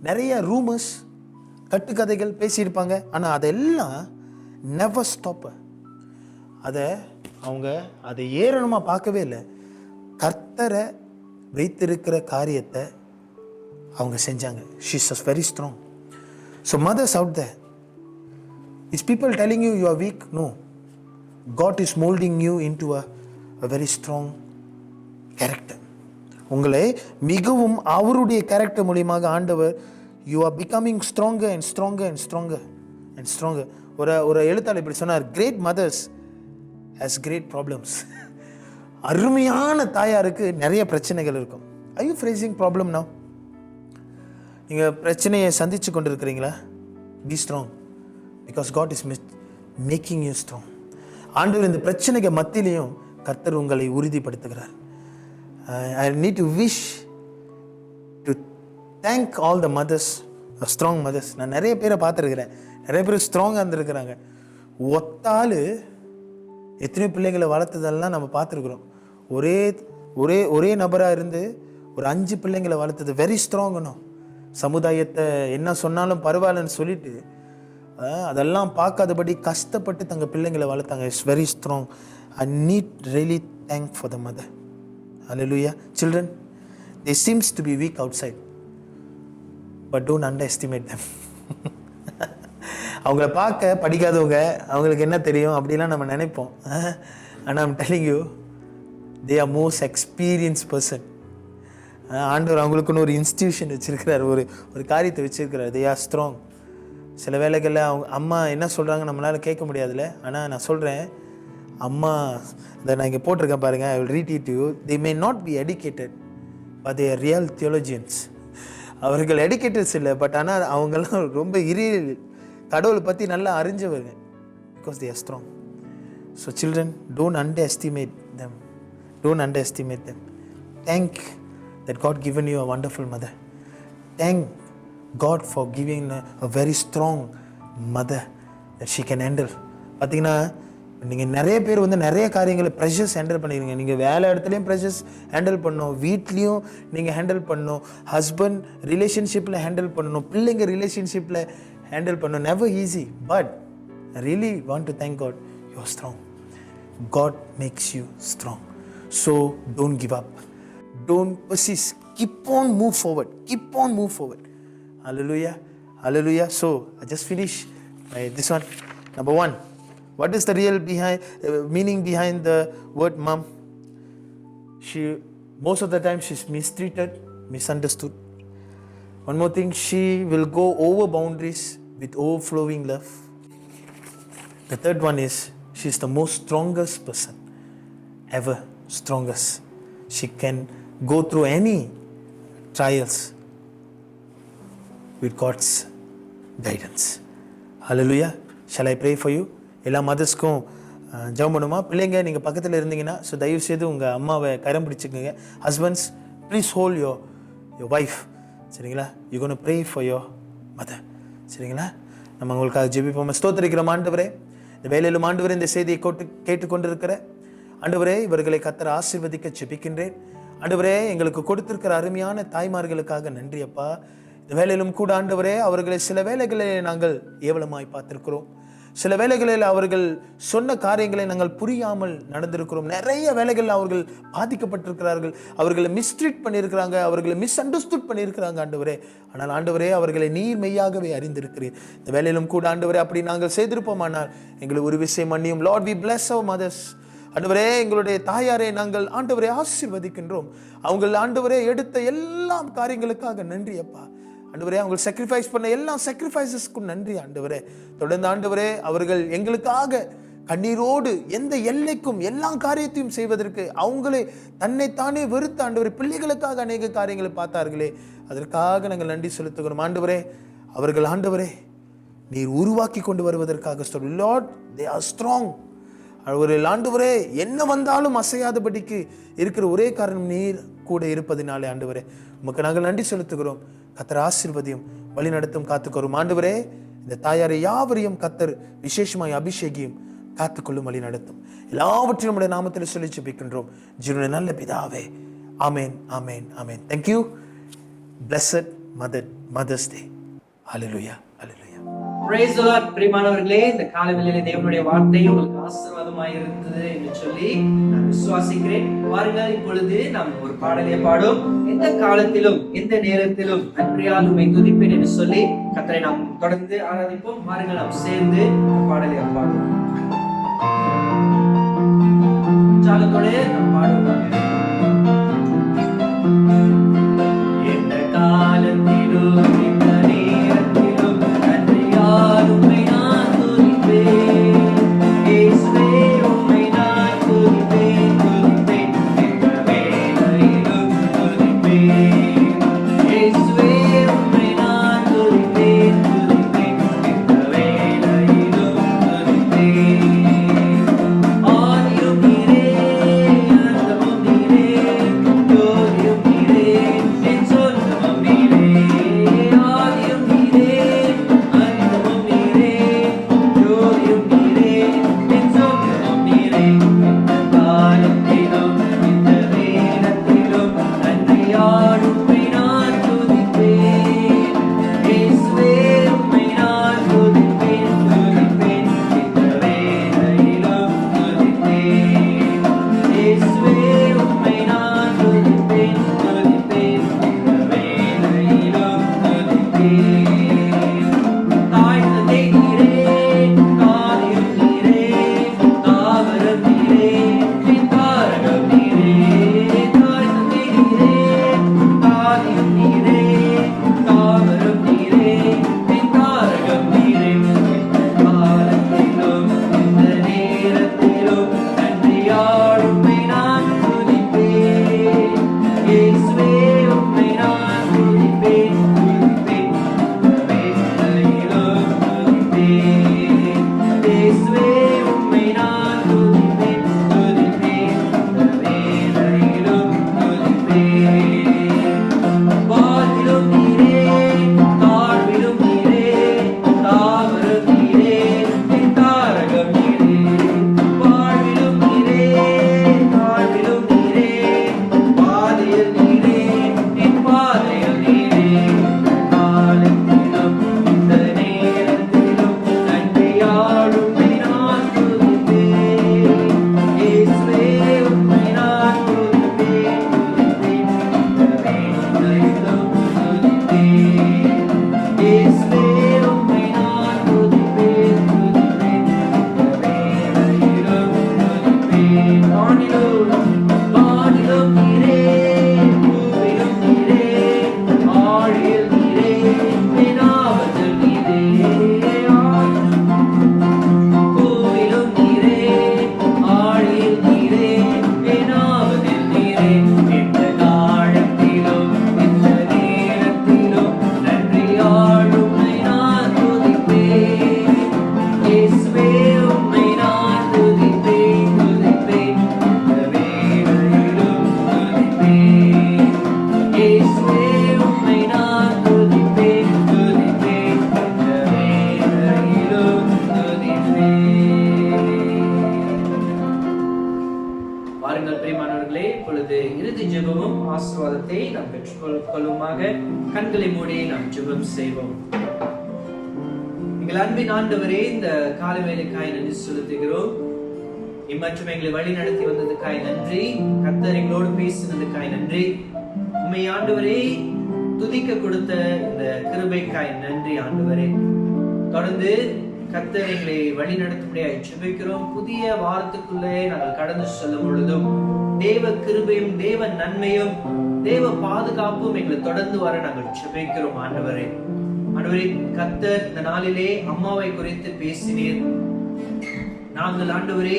நிறைய ரூமர்ஸ், கட்டுக்கதைகள் பேசியிருப்பாங்க. ஆனால் அதெல்லாம் நெவர் ஸ்டாப். அதை ஏறணுமா பார்க்கவே இல்லை. கர்த்தரை வைத்திருக்கிற காரியத்தை அவங்க செஞ்சாங்க. She is very strong. So mothers out there, is people telling you you are weak? No. God is molding you into a very strong character. உங்களை மிகவும் அவருடைய கேரக்டர் மூலமாக ஆண்டவர், you are becoming stronger and stronger and stronger and stronger. ஒரு எழுத்தாளர் இப்படி சொன்னார், great mothers has great problems. அருமையான தாயாருக்கு நிறைய பிரச்சனைகள் இருக்கும். Are you facing problem now? நீங்கள் பிரச்சனையை சந்தித்து கொண்டு இருக்கிறீங்களா? Be strong, because God is making you strong. ஆண்டவர் இந்த பிரச்சனைக்கு மத்தியிலையும் கர்த்தர் உங்களை உறுதிப்படுத்துகிறார். I need to wish to thank all the mothers, strong mothers. நான் நிறைய பேரை பார்த்துருக்கிறேன், நிறைய பேர் ஸ்ட்ராங்காக இருந்திருக்கிறாங்க. ஒத்தாள் எத்தனையோ பிள்ளைங்களை வளர்த்ததெல்லாம் நம்ம பார்த்துருக்குறோம். ஒரே நபராக இருந்து ஒரு 5 பிள்ளைங்களை வளர்த்தது வெரி ஸ்ட்ராங்னோ. சமுதாயத்தை என்ன சொன்னாலும் பரவாயில்லன்னு சொல்லிட்டு அதெல்லாம் பார்க்காதபடி கஷ்டப்பட்டு தங்கள் பிள்ளைங்களை வளர்த்தாங்க. It's very strong. I need really thank for the mother. Hallelujah. Children, they seems to be weak outside, but don't underestimate them. அவங்கள பார்க்க படிக்காதவங்க, அவங்களுக்கு என்ன தெரியும் அப்படிலாம் நம்ம நினைப்போம். ஆனால் I'm telling you, they are most experienced person. ஆண்டவர் அவங்களுக்குன்னு ஒரு இன்ஸ்டிடியூஷன் வச்சுருக்கிறார், ஒரு காரியத்தை வச்சுருக்கிறார். they are strong. சில வேளைகளில் அவங்க அம்மா என்ன சொல்கிறாங்க நம்மளால் கேட்க முடியாதுல்ல. ஆனால் நான் சொல்கிறேன், அம்மா இதை நான் இங்கே போட்டிருக்கேன் பாருங்கள், I will read it to you. they may not be educated, but they are real theologians. அவர்கள் எடுக்கேட்டர்ஸ் இல்லை, பட் ஆனால் அவங்கெல்லாம் ரொம்ப கடவுளை பற்றி நல்லா அறிஞ்சவங்க. Because they are strong. So children, don't underestimate them. Don't underestimate them. Thank that God given you a wonderful mother. Thank God for giving a very strong mother that she can handle. பார்த்தீங்கன்னா நீங்கள் நிறைய பேர் நிறைய காரியங்களை pressures handle பண்ணிடுங்க. நீங்கள் வேலை இடத்துலையும் ப்ரெஷர்ஸ் ஹேண்டில் பண்ணணும், வீட்லேயும் நீங்கள் ஹேண்டில் பண்ணணும், ஹஸ்பண்ட் ரிலேஷன்ஷிப்பில் ஹேண்டில் பண்ணணும், பிள்ளைங்க ரிலேஷன்ஷிப்பில் ஹேண்டில் பண்ணணும். Never easy, but I really want to thank God, you are strong. God makes you strong. So don't give up, don't persist, keep on move forward, keep on move forward. Hallelujah, hallelujah. So I just finish this one. Number 1, what is the real meaning behind the word mom? Most of the time she's mistreated, misunderstood. One more thing, she will go over boundaries with overflowing love. The third one is, she's the most strongest person ever. Strongest. She can go through any trials with God's guidance. Hallelujah. Shall I pray for you? எல்லா மதர்ஸ்க்கும் ஜெபம் பண்ணுமா? பிள்ளைங்க நீங்கள் பக்கத்தில் இருந்தீங்கன்னா so தயவு செய்து உங்கள் அம்மாவை கரம் பிடிச்சிக்கோங்க. Husbands, please hold your wife. சரிங்களா? You gonna pray for your mother. சரிங்களா? நம்ம உங்களுக்காக ஜெபிப்போம். ஸ்தோத்திரிக்கிறோம் ஆண்டவரே, இந்த வேலையிலும் ஆண்டவரே இந்த செய்தியை கேட்டுக்கொண்டிருக்கிற ஆண்டவரே, இவர்களை கர்த்தர் ஆசீர்வதிக்க ஜெபிக்கின்றேன். ஆண்டவரே, எங்களுக்கு கொடுத்திருக்கிற அருமையான தாய்மார்களுக்காக நன்றி அப்பா. இந்த வேலையிலும் கூட ஆண்டவரே, அவர்களை சில வேளைகளில் நாங்கள் ஏவலமாய் பார்த்திருக்கிறோம். சில வேளைகளில் அவர்கள் சொன்ன காரியங்களை நாங்கள் புரியாமல் நடந்திருக்கிறோம். நிறைய வேளைகளில் அவர்கள் பாதிக்கப்பட்டிருக்கிறார்கள், அவர்களை மிஸ்ட்ரீட் பண்ணியிருக்கிறாங்க, அவர்களை மிஸ் அண்டர்ஸ்டுட் பண்ணியிருக்கிறாங்க ஆண்டவரே. ஆனால் ஆண்டவரே, அவர்களை நீர் மெய்யாகவே அறிந்திருக்கிறீர். இந்த வேலையிலும் கூட ஆண்டவரே, அப்படி நாங்கள் செய்திருப்போமானால் எங்களுக்கு ஒரு விஷயம் மன்னியும். Lord, we bless our mothers. ஆண்டவரே, எங்களுடைய தாயாரை நாங்கள் ஆண்டவரை ஆசீர்வதிக்கின்றோம். அவங்க ஆண்டவரே எடுத்த எல்லா காரியங்களுக்காக நன்றி அப்பா. ஆண்டவரே, அவங்க சாக்ரிஃபைஸ் பண்ண எல்லா சாக்ரிஃபைசஸ்க்கும் நன்றி ஆண்டவரே. தொடர்ந்து ஆண்டவரே, அவர்கள் எங்களுக்காக கண்ணீரோடு எந்த எல்லைக்கும் எல்லா காரியத்தையும் செய்வதற்கு அவங்களே தன்னைத்தானே வெறுத்த ஆண்டவரே, பிள்ளைகளுக்காக அநேக காரியங்களை பார்த்தார்களே, அதற்காக நாங்கள் நன்றி செலுத்துகிறோம் ஆண்டவரே. அவர்கள் ஆண்டவரே நீர் உருவாக்கி கொண்டு வருவதற்காக லார்ட், தே ஆர் ஸ்ட்ராங். அவர்கள் ஆண்டவரே என்ன வந்தாலும் அசையாதபடிக்கு இருக்கிற ஒரே காரணம் நீர் கூட இருப்பதினாலே ஆண்டவரே உமக்கு நாங்கள் நன்றி செலுத்துகிறோம். கர்த்தர் ஆசீர்வதியும் வழி நடத்தும் காத்துக்கொள்ளும் ஆண்டவரே. இந்த தாயாரை யாவரையும் கர்த்தர் விசேஷமாய் அபிஷேகியும் காத்துக்கொள்ளும் வழி நடத்தும். எல்லாவற்றையும் நம்முடைய நாமத்தில் சொல்லி ஜெபிக்கின்றோம் ஜீவனுடைய நல்ல பிதாவே. ஆமேன், ஆமேன், ஆமேன். Thank you. Blessed Mother's Day. Hallelujah, hallelujah. Praise the Lord. பிரியமானவர்களே, இந்த காலைவேளையிலே தேவனுடைய வார்த்தை உங்களுக்கு ஆசீர்வாதமாய் இருந்தது என்று சொல்லி நான் விசுவாசிக்கிறேன். வாருங்கள், இப்பொழுது நாம் ஒரு பாடலை பாடும். எந்த காலத்திலும் எந்த நேரத்திலும் நன்றியால் உம்மை துதிப்பேன் என்று சொல்லி கர்த்தரை நாம் தொடர்ந்து ஆராதிப்போம். வாருங்கள், நாம் சேர்ந்து பாடலை பாடுவோம். உற்சாகத்தோடு நாம் பாடுவோம். எந்த காலத்திலும் எந்த நேரத்திலும் நன்றியால் உம்மை நான் துதிப்பேன். இயேசுவே, உம்மை நான் துதிப்பேன், துதிப்பேன். எந்த வேளையிலும் துதிப்பேன். இயேசுவே, உம்மை நான் துதிப்பேன், துதிப்பேன். எந்த வேளையிலும் துதிப்பேன். ஆதியும் நீரே, அந்தமும் நீரே. வாருங்கள் பிரியமானவர்களே, இப்பொழுது இறுதி ஜெபமும் ஆசீர்வாதத்தை நாம் பெற்றுக்கொள்ளுமாக கண்களை மூடி நாம் ஜெபம் செய்வோம். எங்கள் அன்பின் ஆண்டவரே, இந்த காலை வேளைக்காய் நன்றி செலுத்துகிறோம். இம்மற்றும் எங்களை வழி நடத்தி வந்ததுக்காய் நன்றி. கர்த்தர் எங்களோடு பேசினதுக்காய் நன்றி. உம்மை ஆண்டவரே துதிக்க கொடுத்த இந்த கிருபைக்காய் நன்றி ஆண்டவரே. தொடர்ந்து கர்த்தர் எங்களை வழி நடத்தும்படியாய் ஜெபிக்கிறோம். புதிய வாரத்துக்குள்ளே நாங்கள் கடந்து செல்லும் பொழுதும் தேவ கிருபையும் தேவ நன்மையும் தேவ பாதுகாப்பும் எங்களை தொடர்ந்து வர நாங்கள் ஜெபிக்கிறோம் ஆண்டவரே. ஆண்டவரே, கர்த்தர் இந்த நாளிலே அம்மாவை குறித்து பேசினீர். நாங்கள் ஆண்டவரே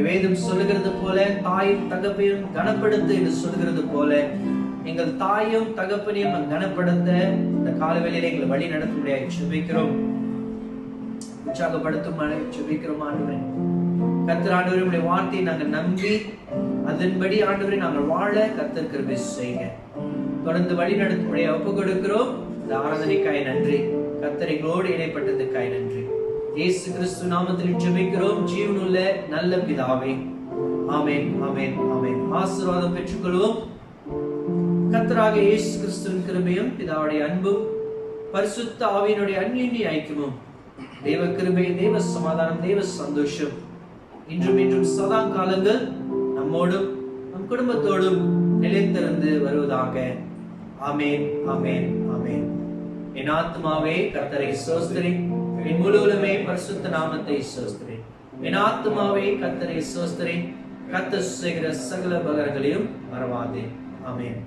வேதம் சொல்லுகிறது போல தாயும் தகப்பையும் கனப்படுத்த என்று சொல்லுகிறது போல எங்கள் தாயும் தகப்பனையும் கனப்படுத்த இந்த காலவெளியில எங்களை வழி நடத்த முடியாது ஜெபிக்கிறோம். உற்சாகப்படுத்தும் ஜெபிக்கிறோம் ஆண்டவரே. கர்த்தர் ஆண்டவரே, உம்முடைய வார்த்தையை நாங்கள் நம்பி அதன்படி ஆண்டவரே நாங்கள் வாழ கர்த்தர் கிருபை செய்யுங்க. தொடர்ந்து வழி நடத்த முடியாது ஒப்பு கொடுக்கிறோம். இந்த ஆராதனைக்காய் நன்றி. கர்த்தர் எங்களோடு இணைப்பட்டதுக்காய் நன்றி. இயேசு கிறிஸ்து நாமத்தில் ஜெபிக்கிறோம் ஜீவனுள்ள நல்ல பிதாவே. ஆமென், ஆமென், ஆமென். ஆசீர்வாதம் பெற்றுக்கொள்வோம். கர்த்தராகிய இயேசு கிறிஸ்துவின் கிருபையும் பிதாவுடைய அன்பும் பரிசுத்த ஆவியினுடைய அன்பின் ஐக்கியமும் தேவ கிருபை, தேவ சமாதானம், தேவ சந்தோஷம் இன்றும் இன்றும் சதா காலங்கள் நம்மோடும் நம் குடும்பத்தோடும் நிலைத்திருந்து வருவதாக. ஆமென், ஆமென், ஆமென். என் ஆத்துமாவே கர்த்தரை ஸ்தோத்திரி, என் முழு உலகமே பரிசுத்த நாமத்தை ஸ்தோத்திரி. என் ஆத்துமாவே கர்த்தரை ஸ்தோத்திரி, கர்த்தர் செய்கிற சகல உபகாரங்களையும் மறவாதே. ஆமென்.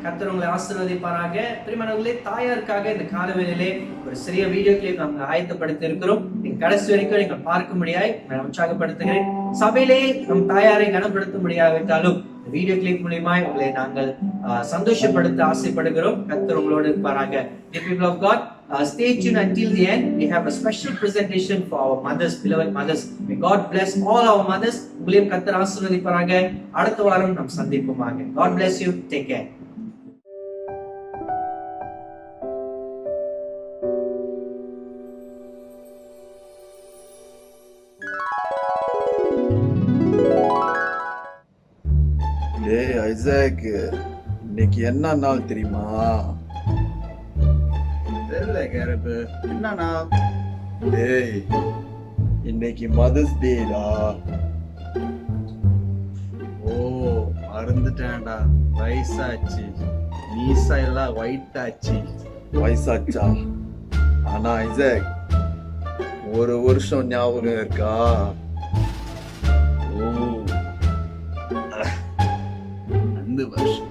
கர்த்தர் உங்களை ஆசீர்வதிப்பாராக. பிரியமானவர்களே, தாயாருக்காக இந்த காலவேளையிலே ஒரு சிறிய வீடியோ கிளிப் நாங்கள் ஆயத்தப்படுத்தி இருக்கிறோம். நீங்க கடைசி வரைக்கும் நீங்கள் பார்க்க முடியாது நான் உற்சாகப்படுத்துகிறேன். சபையிலே நம் தாயாரை கனப்படுத்த முடியாவிட்டாலும் வீடியோ கிளிப் மூலமா உங்களை நாங்கள் சந்தோஷப்படுத்த ஆசைப்படுகிறோம். கர்த்தர் உங்களோடு இருப்பாராக. Dear people of God, stay tuned until the end. We have a special presentation for our mothers, beloved mothers. May God bless all our mothers. உங்களையும் கர்த்தர் ஆசீர்வதிப்பாராக. அடுத்த வாரம் நாம் சந்திப்போமாக. God bless you. Take care. டேய் ஐசாக், இன்னைக்கு என்ன நாள் தெரியுமா? தெரியல கேரட்டு, என்ன நாள்? டேய், இன்னைக்கு மதர்ஸ் டேடா. ஓ, மறந்துட்டேன்டா. வயசாச்சு, மீசா எல்லாம் ஒயிட் ஆச்சு. வயசாச்சா? ஆனா ஐசாக், ஒரு வருஷம் ஞாபகம் இருக்கா? ஓ, 2 வருஷம்.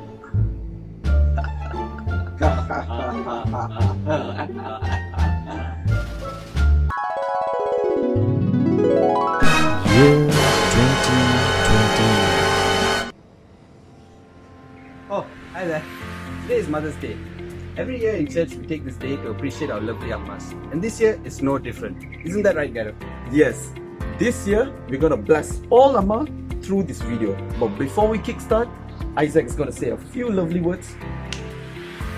Oh, hi there. Today is Mother's Day. Every year in church we take this day to appreciate our lovely ammas. And this year is no different. Isn't that right, Gareth? Yes, this year we're gonna bless all Amma through this video. But before we kickstart, Isaac is gonna say a few lovely words.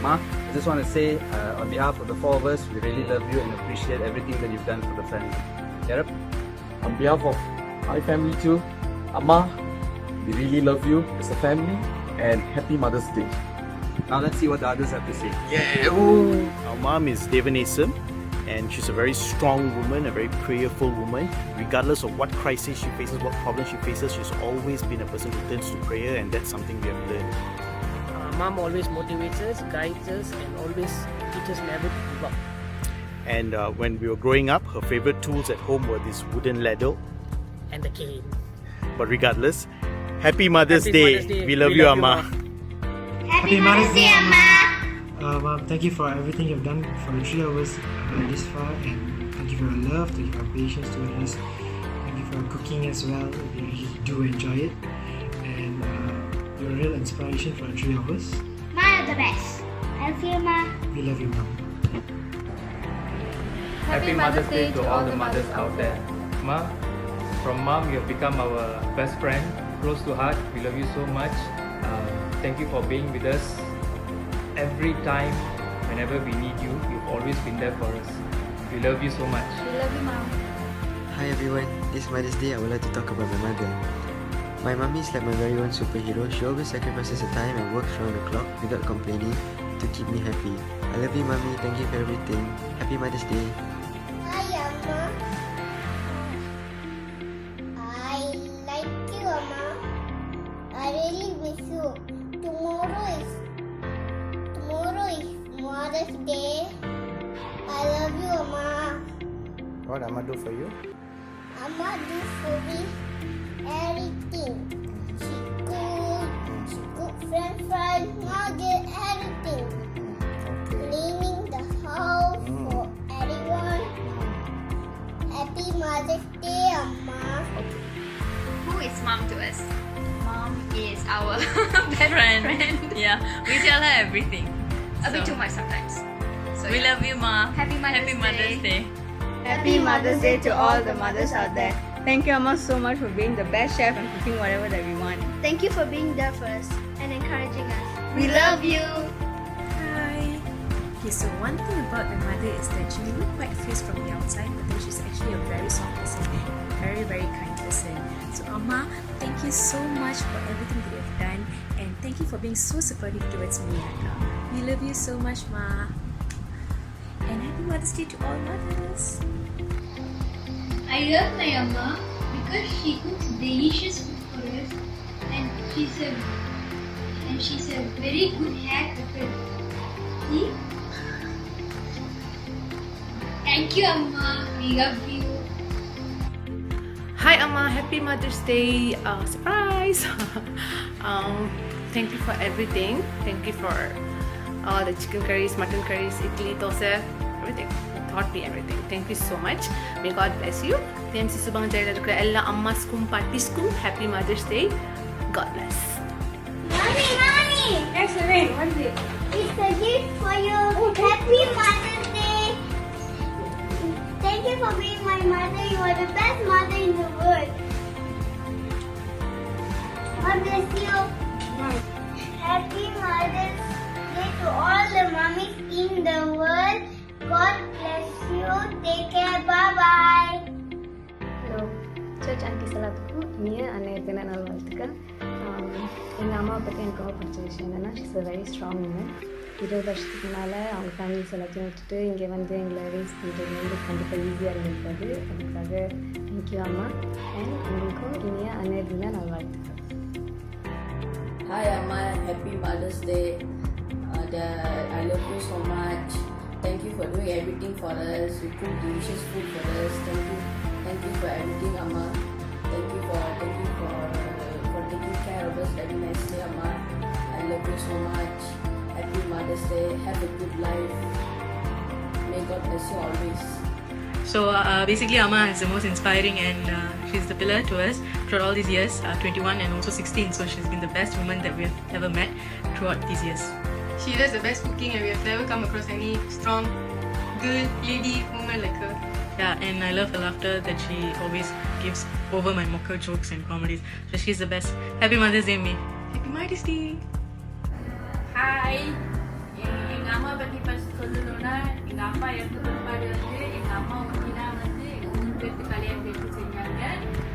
Ma, I just want to say on behalf of the 4 of us, we really love you and appreciate everything that you've done for the family. Gareth? On behalf of my family too, Amma, we really love you as a family and happy Mother's Day. Now let's see what the others have to say. Yeah! Ooh. Our mom is Devanesam, and she's a very strong woman, a very prayerful woman. Regardless of what crisis she faces, what problem she faces, she's always been a person who turns to prayer, and that's something we have learned. Mom always motivates us, guides us, and always teaches never to give up. And when we were growing up, her favorite tools at home were this wooden ladle. And the cane. But regardless, Happy Mother's Happy Day. Mother's Day. We love you, Amma. Happy Mother's Day, Amma! Mom, thank you for everything you've done for the 3 of us this far, and thank you for your love, thank you for your patience towards us, thank you for your cooking as well. We really do enjoy it, and you're a real inspiration for the 3 of us. Ma, you're the best. I love you, Ma. We love you, Mom. Happy Mother's Day to all the mothers out there. Mom, from mom, you have become our best friend, close to heart. We love you so much. Thank you for being with us every time. Whenever we need you, you've always been there for us. We love you so much. We love you, Mom. Hi everyone, this Mother's Day I would like to talk about my mother. My mummy is like my very own superhero. She always sacrifices her time and works around the clock without complaining to keep me happy. I love you, Mummy. Thank you for everything. Happy Mother's Day. Hi, Amma. I like you, Amma. I really miss you. Tomorrow is Mother's Day. I love you, Amma. What Amma do for you? Amma do for me everything. She cook French fries, nuggets, everything. Cleaning the house for everyone. Happy Mother's Day, Amma. Who is mom to us? Mom is our best friend. Yeah, we tell her everything. A bit too much sometimes. So we love you, Ma. Happy Mother's Day. Happy Mother's Day to all the mothers out there. Thank you, Amma, so much for being the best chef and cooking whatever that we want. Thank you for being there for us and encouraging us. We love you. Hi. Okay, so one thing about my mother is that she may look quite fierce from the outside, but then she's actually a very soft person, very, very kind person. So Amma, thank you so much for everything that you've done, and thank you for being so supportive towards me. We love you so much, Ma. And happy Mother's Day to all mothers. I love my Amma because she cooks delicious food for us, and she's a very good haircutter. See? Thank you, Amma. We love you. Hi Amma, happy Mother's Day. Surprise! Thank you for everything. Thank you for all the chicken curries, mutton curries, idli, dosa, everything. You taught me everything. Thank you so much. May God bless you. TMC Subang Jaya இருக்கிற எல்லா அம்மாஸ்க்கும் பாட்டிஸ்க்கும் happy Mother's Day. God bless. Mommy! Yes, Lorraine, what is it? It's a gift for you. Happy Mother's Day. Thank you for being my mother. You are the best mother in the world. God bless you. Happy Mother's Day to all the mummies in the world. God bless you. Take care. Bye-bye. Hello. Church aunty எல்லாத்துக்கும் இனிய அன்னைய தின நல்வாழ்த்துக்கள். எங்கள் அம்மாவை பற்றி எனக்கு ரொம்ப பிடிச்ச விஷயம் என்னென்னா she's a very strong woman. 20 வருஷத்துக்கு மேலே அவங்க ஃபேமிலிஸ் எல்லாத்தையும் விட்டுட்டு இங்கே வந்து எங்களை ரேஸ் பண்ணுறது வந்து கண்டிப்பாக ஈஸியாக இருந்திருக்காது. அதுக்காக தேங்க்யூ அம்மா. அண்ட் உங்களுக்கும் இனிய அன்னைய தின நல்வாழ்த்துக்கள். Hi Amma, happy Mother's Day. Dad, I love you so much. Thank you for doing everything for us. You cook delicious food for us. Thank you for everything, Amma. Thank you for taking care of us very nicely, Amma. I love you so much. Happy Mother's Day. Have a good life. May God bless you always. So basically Amma is the most inspiring, and she's the pillar to us throughout all these years, 21 and also 16. So she's been the best woman that we have ever met throughout these years. She does the best cooking, and we have never come across any strong, good lady woman like her. Yeah, and I love her laughter that she always gives over my mocker jokes and comedies. So she's the best. Happy Mother's Day, me. Happy Mother's Day. Hi. எங்க அம்மா பத்தி சொல்லணும்னா எங்க அப்பா இறந்து பிற்பாடு வந்து எங்க அம்மா ஒண்டினா வந்து 3 பேருக்கு கல்யாணம் எடுத்து செஞ்சாங்க.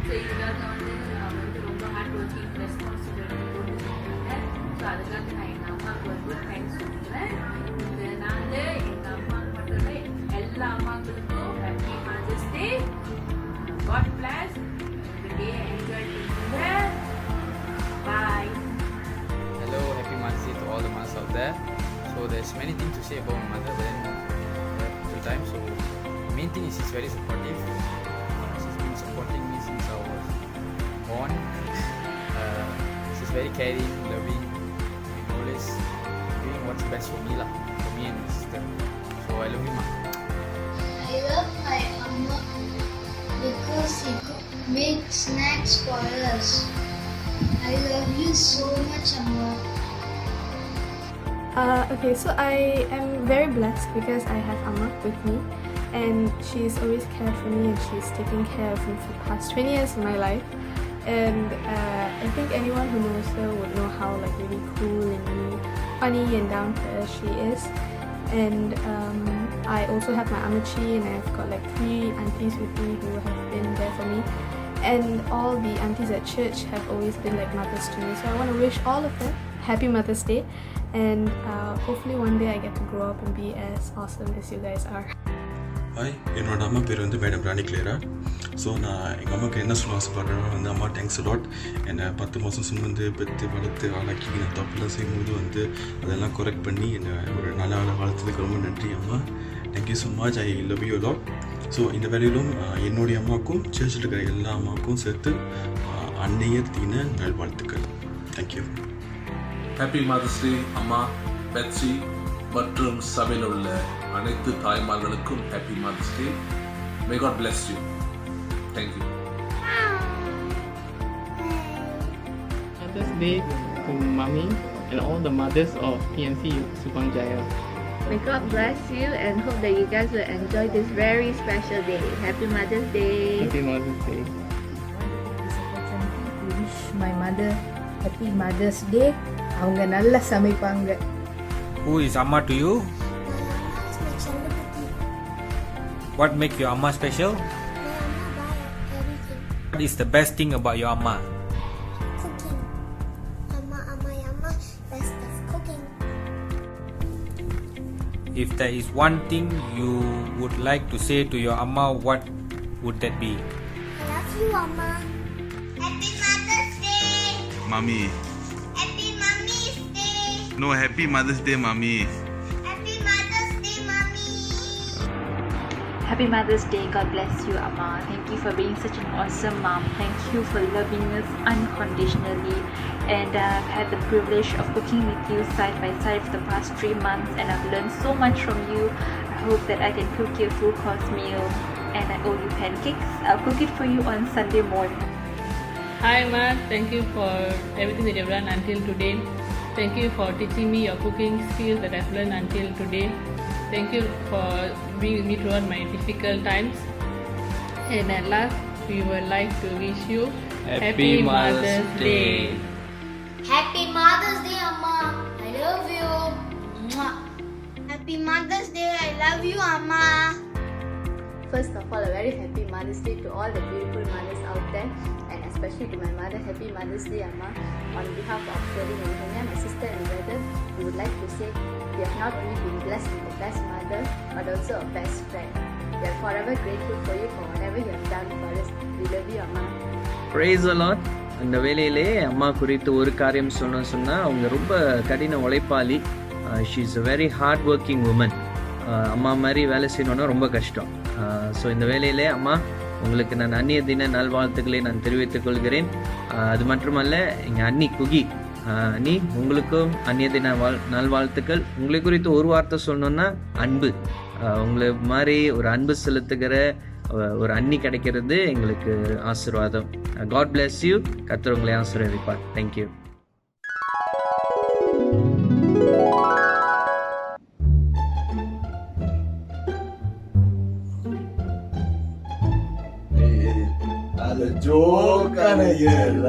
ஸோ இதுக்காக வந்து அவங்க வந்து ரொம்ப ஹார்ட் ஒர்க்கிங் ரெஸ்பான்சிபிலிட்டி போட்டு செஞ்சாங்க. ஸோ அதுக்காக நான் எங்கள் அம்மாவுக்கு வந்து தேங்க்ஸ் சொல்லுவேன். இந்த நாளில் எங்கள் அம்மாவுக்கு மட்டும் இல்லை எல்லா அம்மாக்களுக்கும் happy Mother's Day. God bless. இந்த டே என்ஜாய் பண்ணுங்க. Bye. Hello, happy Mother's Day to all the mothers out there. So there's many things to say about my mother, but then full time. So the main thing is she's very supportive. She's been supporting me since I was born. She's very caring, loving, and always doing what's best for me and my sister. So I love you, Ma. I love my Amma because she makes snacks for us. I love you so much, Amma. Okay, so I am very blessed because I have Amma with me. and she's always cared for me, and she's taken care of me for the past 20 years of my life. And I think anyone who knows her would know how like really cool and really funny and down to earth she is. And I also have my amachi, and I've got like 3 aunties with me who have been there for me. And all the aunties at church have always been like mothers to me. So I want to wish all of them Happy Mother's Day, and hopefully one day I get to grow up and be as awesome as you guys are. Hi, என்னோட அம்மா பேர் வந்து madam ராணி கிளேரா. So நான் எங்கள் அம்மாவுக்கு என்ன சொல்ல ஆசைப்படுறேன்னா வந்து, அம்மா தேங்க்ஸ் லாட். என்னை 10 மாதம் சுமந்து பெற்று வளர்த்து ஆளாக்கி நான் தப்புலாம் செய்யும்போது வந்து அதெல்லாம் கரெக்ட் பண்ணி என்னை ஒரு நல்ல ஆளை வளர்த்ததுக்கு ரொம்ப நன்றி அம்மா. Thank you so much. I love you lot. So இந்த வேலையிலும் என்னுடைய அம்மாவுக்கும் சர்ச்சில் இருக்கிற எல்லா அம்மாவுக்கும் சேர்த்து அன்னையர் தின நல்வாழ்த்துக்கள். தேங்க்யூ. ஹாப்பி மதர்ஸ் டே அம்மா பெட்சி மற்றும் சபையில் உள்ள அனைத்து தாய்மார்களுக்கும் happy Mother's Day. May God bless you. Thank you. Mother's Day to Mommy and all the mothers of TMC Subang Jaya. May God bless you and hope that you guys will enjoy this very special day. Happy Mother's Day. Happy Mother's Day. Wish my mother Happy Mother's Day. அவங்க நல்லா சமைப்பாங்க. Who is Amma to you? What makes your Amma special? What is the best thing about your Amma? Cooking. My Amma best is cooking. If there is one thing you would like to say to your Amma, what would that be? I love you, Amma. Happy Mother's Day. Mommy. Happy Mommy's Day. No, Happy Mother's Day, Mommy. Happy Mother's Day, Mommy. Happy Mother's Day. God bless you, Amma. Thank you for being such an awesome mom. Thank you for loving us unconditionally. And I've had the privilege of cooking with you side by side for the past 3 months, and I've learned so much from you. I hope that I can cook you a full course meal, and I owe you pancakes. I'll cook it for you on Sunday morning. Hi Ma, thank you for everything that you've done until today. Thank you for teaching me your cooking skills that I've learned until today. Thank you for being with me throughout my difficult times. And at last, we would like to wish you Happy Mother's Day. Happy Mother's Day, Amma. I love you. Mwah. Happy Mother's Day. I love you, Amma. First of all, a very happy Mother's Day to all the beautiful mothers out there, and especially to my mother. Happy Mother's Day, Amma. On behalf of Sherlyn and Hanya, my sister and brother, we would like to say we have not only been blessed with the best mother, but also a best friend. We are forever grateful for you for whatever you have done for us. We love you, Amma. Praise the Lord. அந்த வேலையிலே அம்மா குறித்து ஒரு காரியம் சொன்னால் அவங்க ரொம்ப கடின உழைப்பாளி. She is a very hard working woman. அம்மா மாதிரி வேலை செய்யணுன்னா ரொம்ப கஷ்டம். ஸோ இந்த வேலையிலே அம்மா உங்களுக்கு நான் அந்நிய தின நல்வாழ்த்துக்களை நான் தெரிவித்துக் கொள்கிறேன். அது மட்டுமல்ல, எங்கள் அண்ணி குகி அண்ணி, உங்களுக்கும் அந்நிய தின நல்வாழ்த்துக்கள். உங்களை குறித்து ஒரு வார்த்தை சொல்லணுன்னா அன்பு. உங்களை மாதிரி ஒரு அன்பு செலுத்துகிற ஒரு அண்ணி கிடைக்கிறது எங்களுக்கு ஆசீர்வாதம். God bless you. கர்த்தர் உங்களை ஆசீர்வதிப்பார். தேங்க்யூ. அது ஜோக்கான ஏல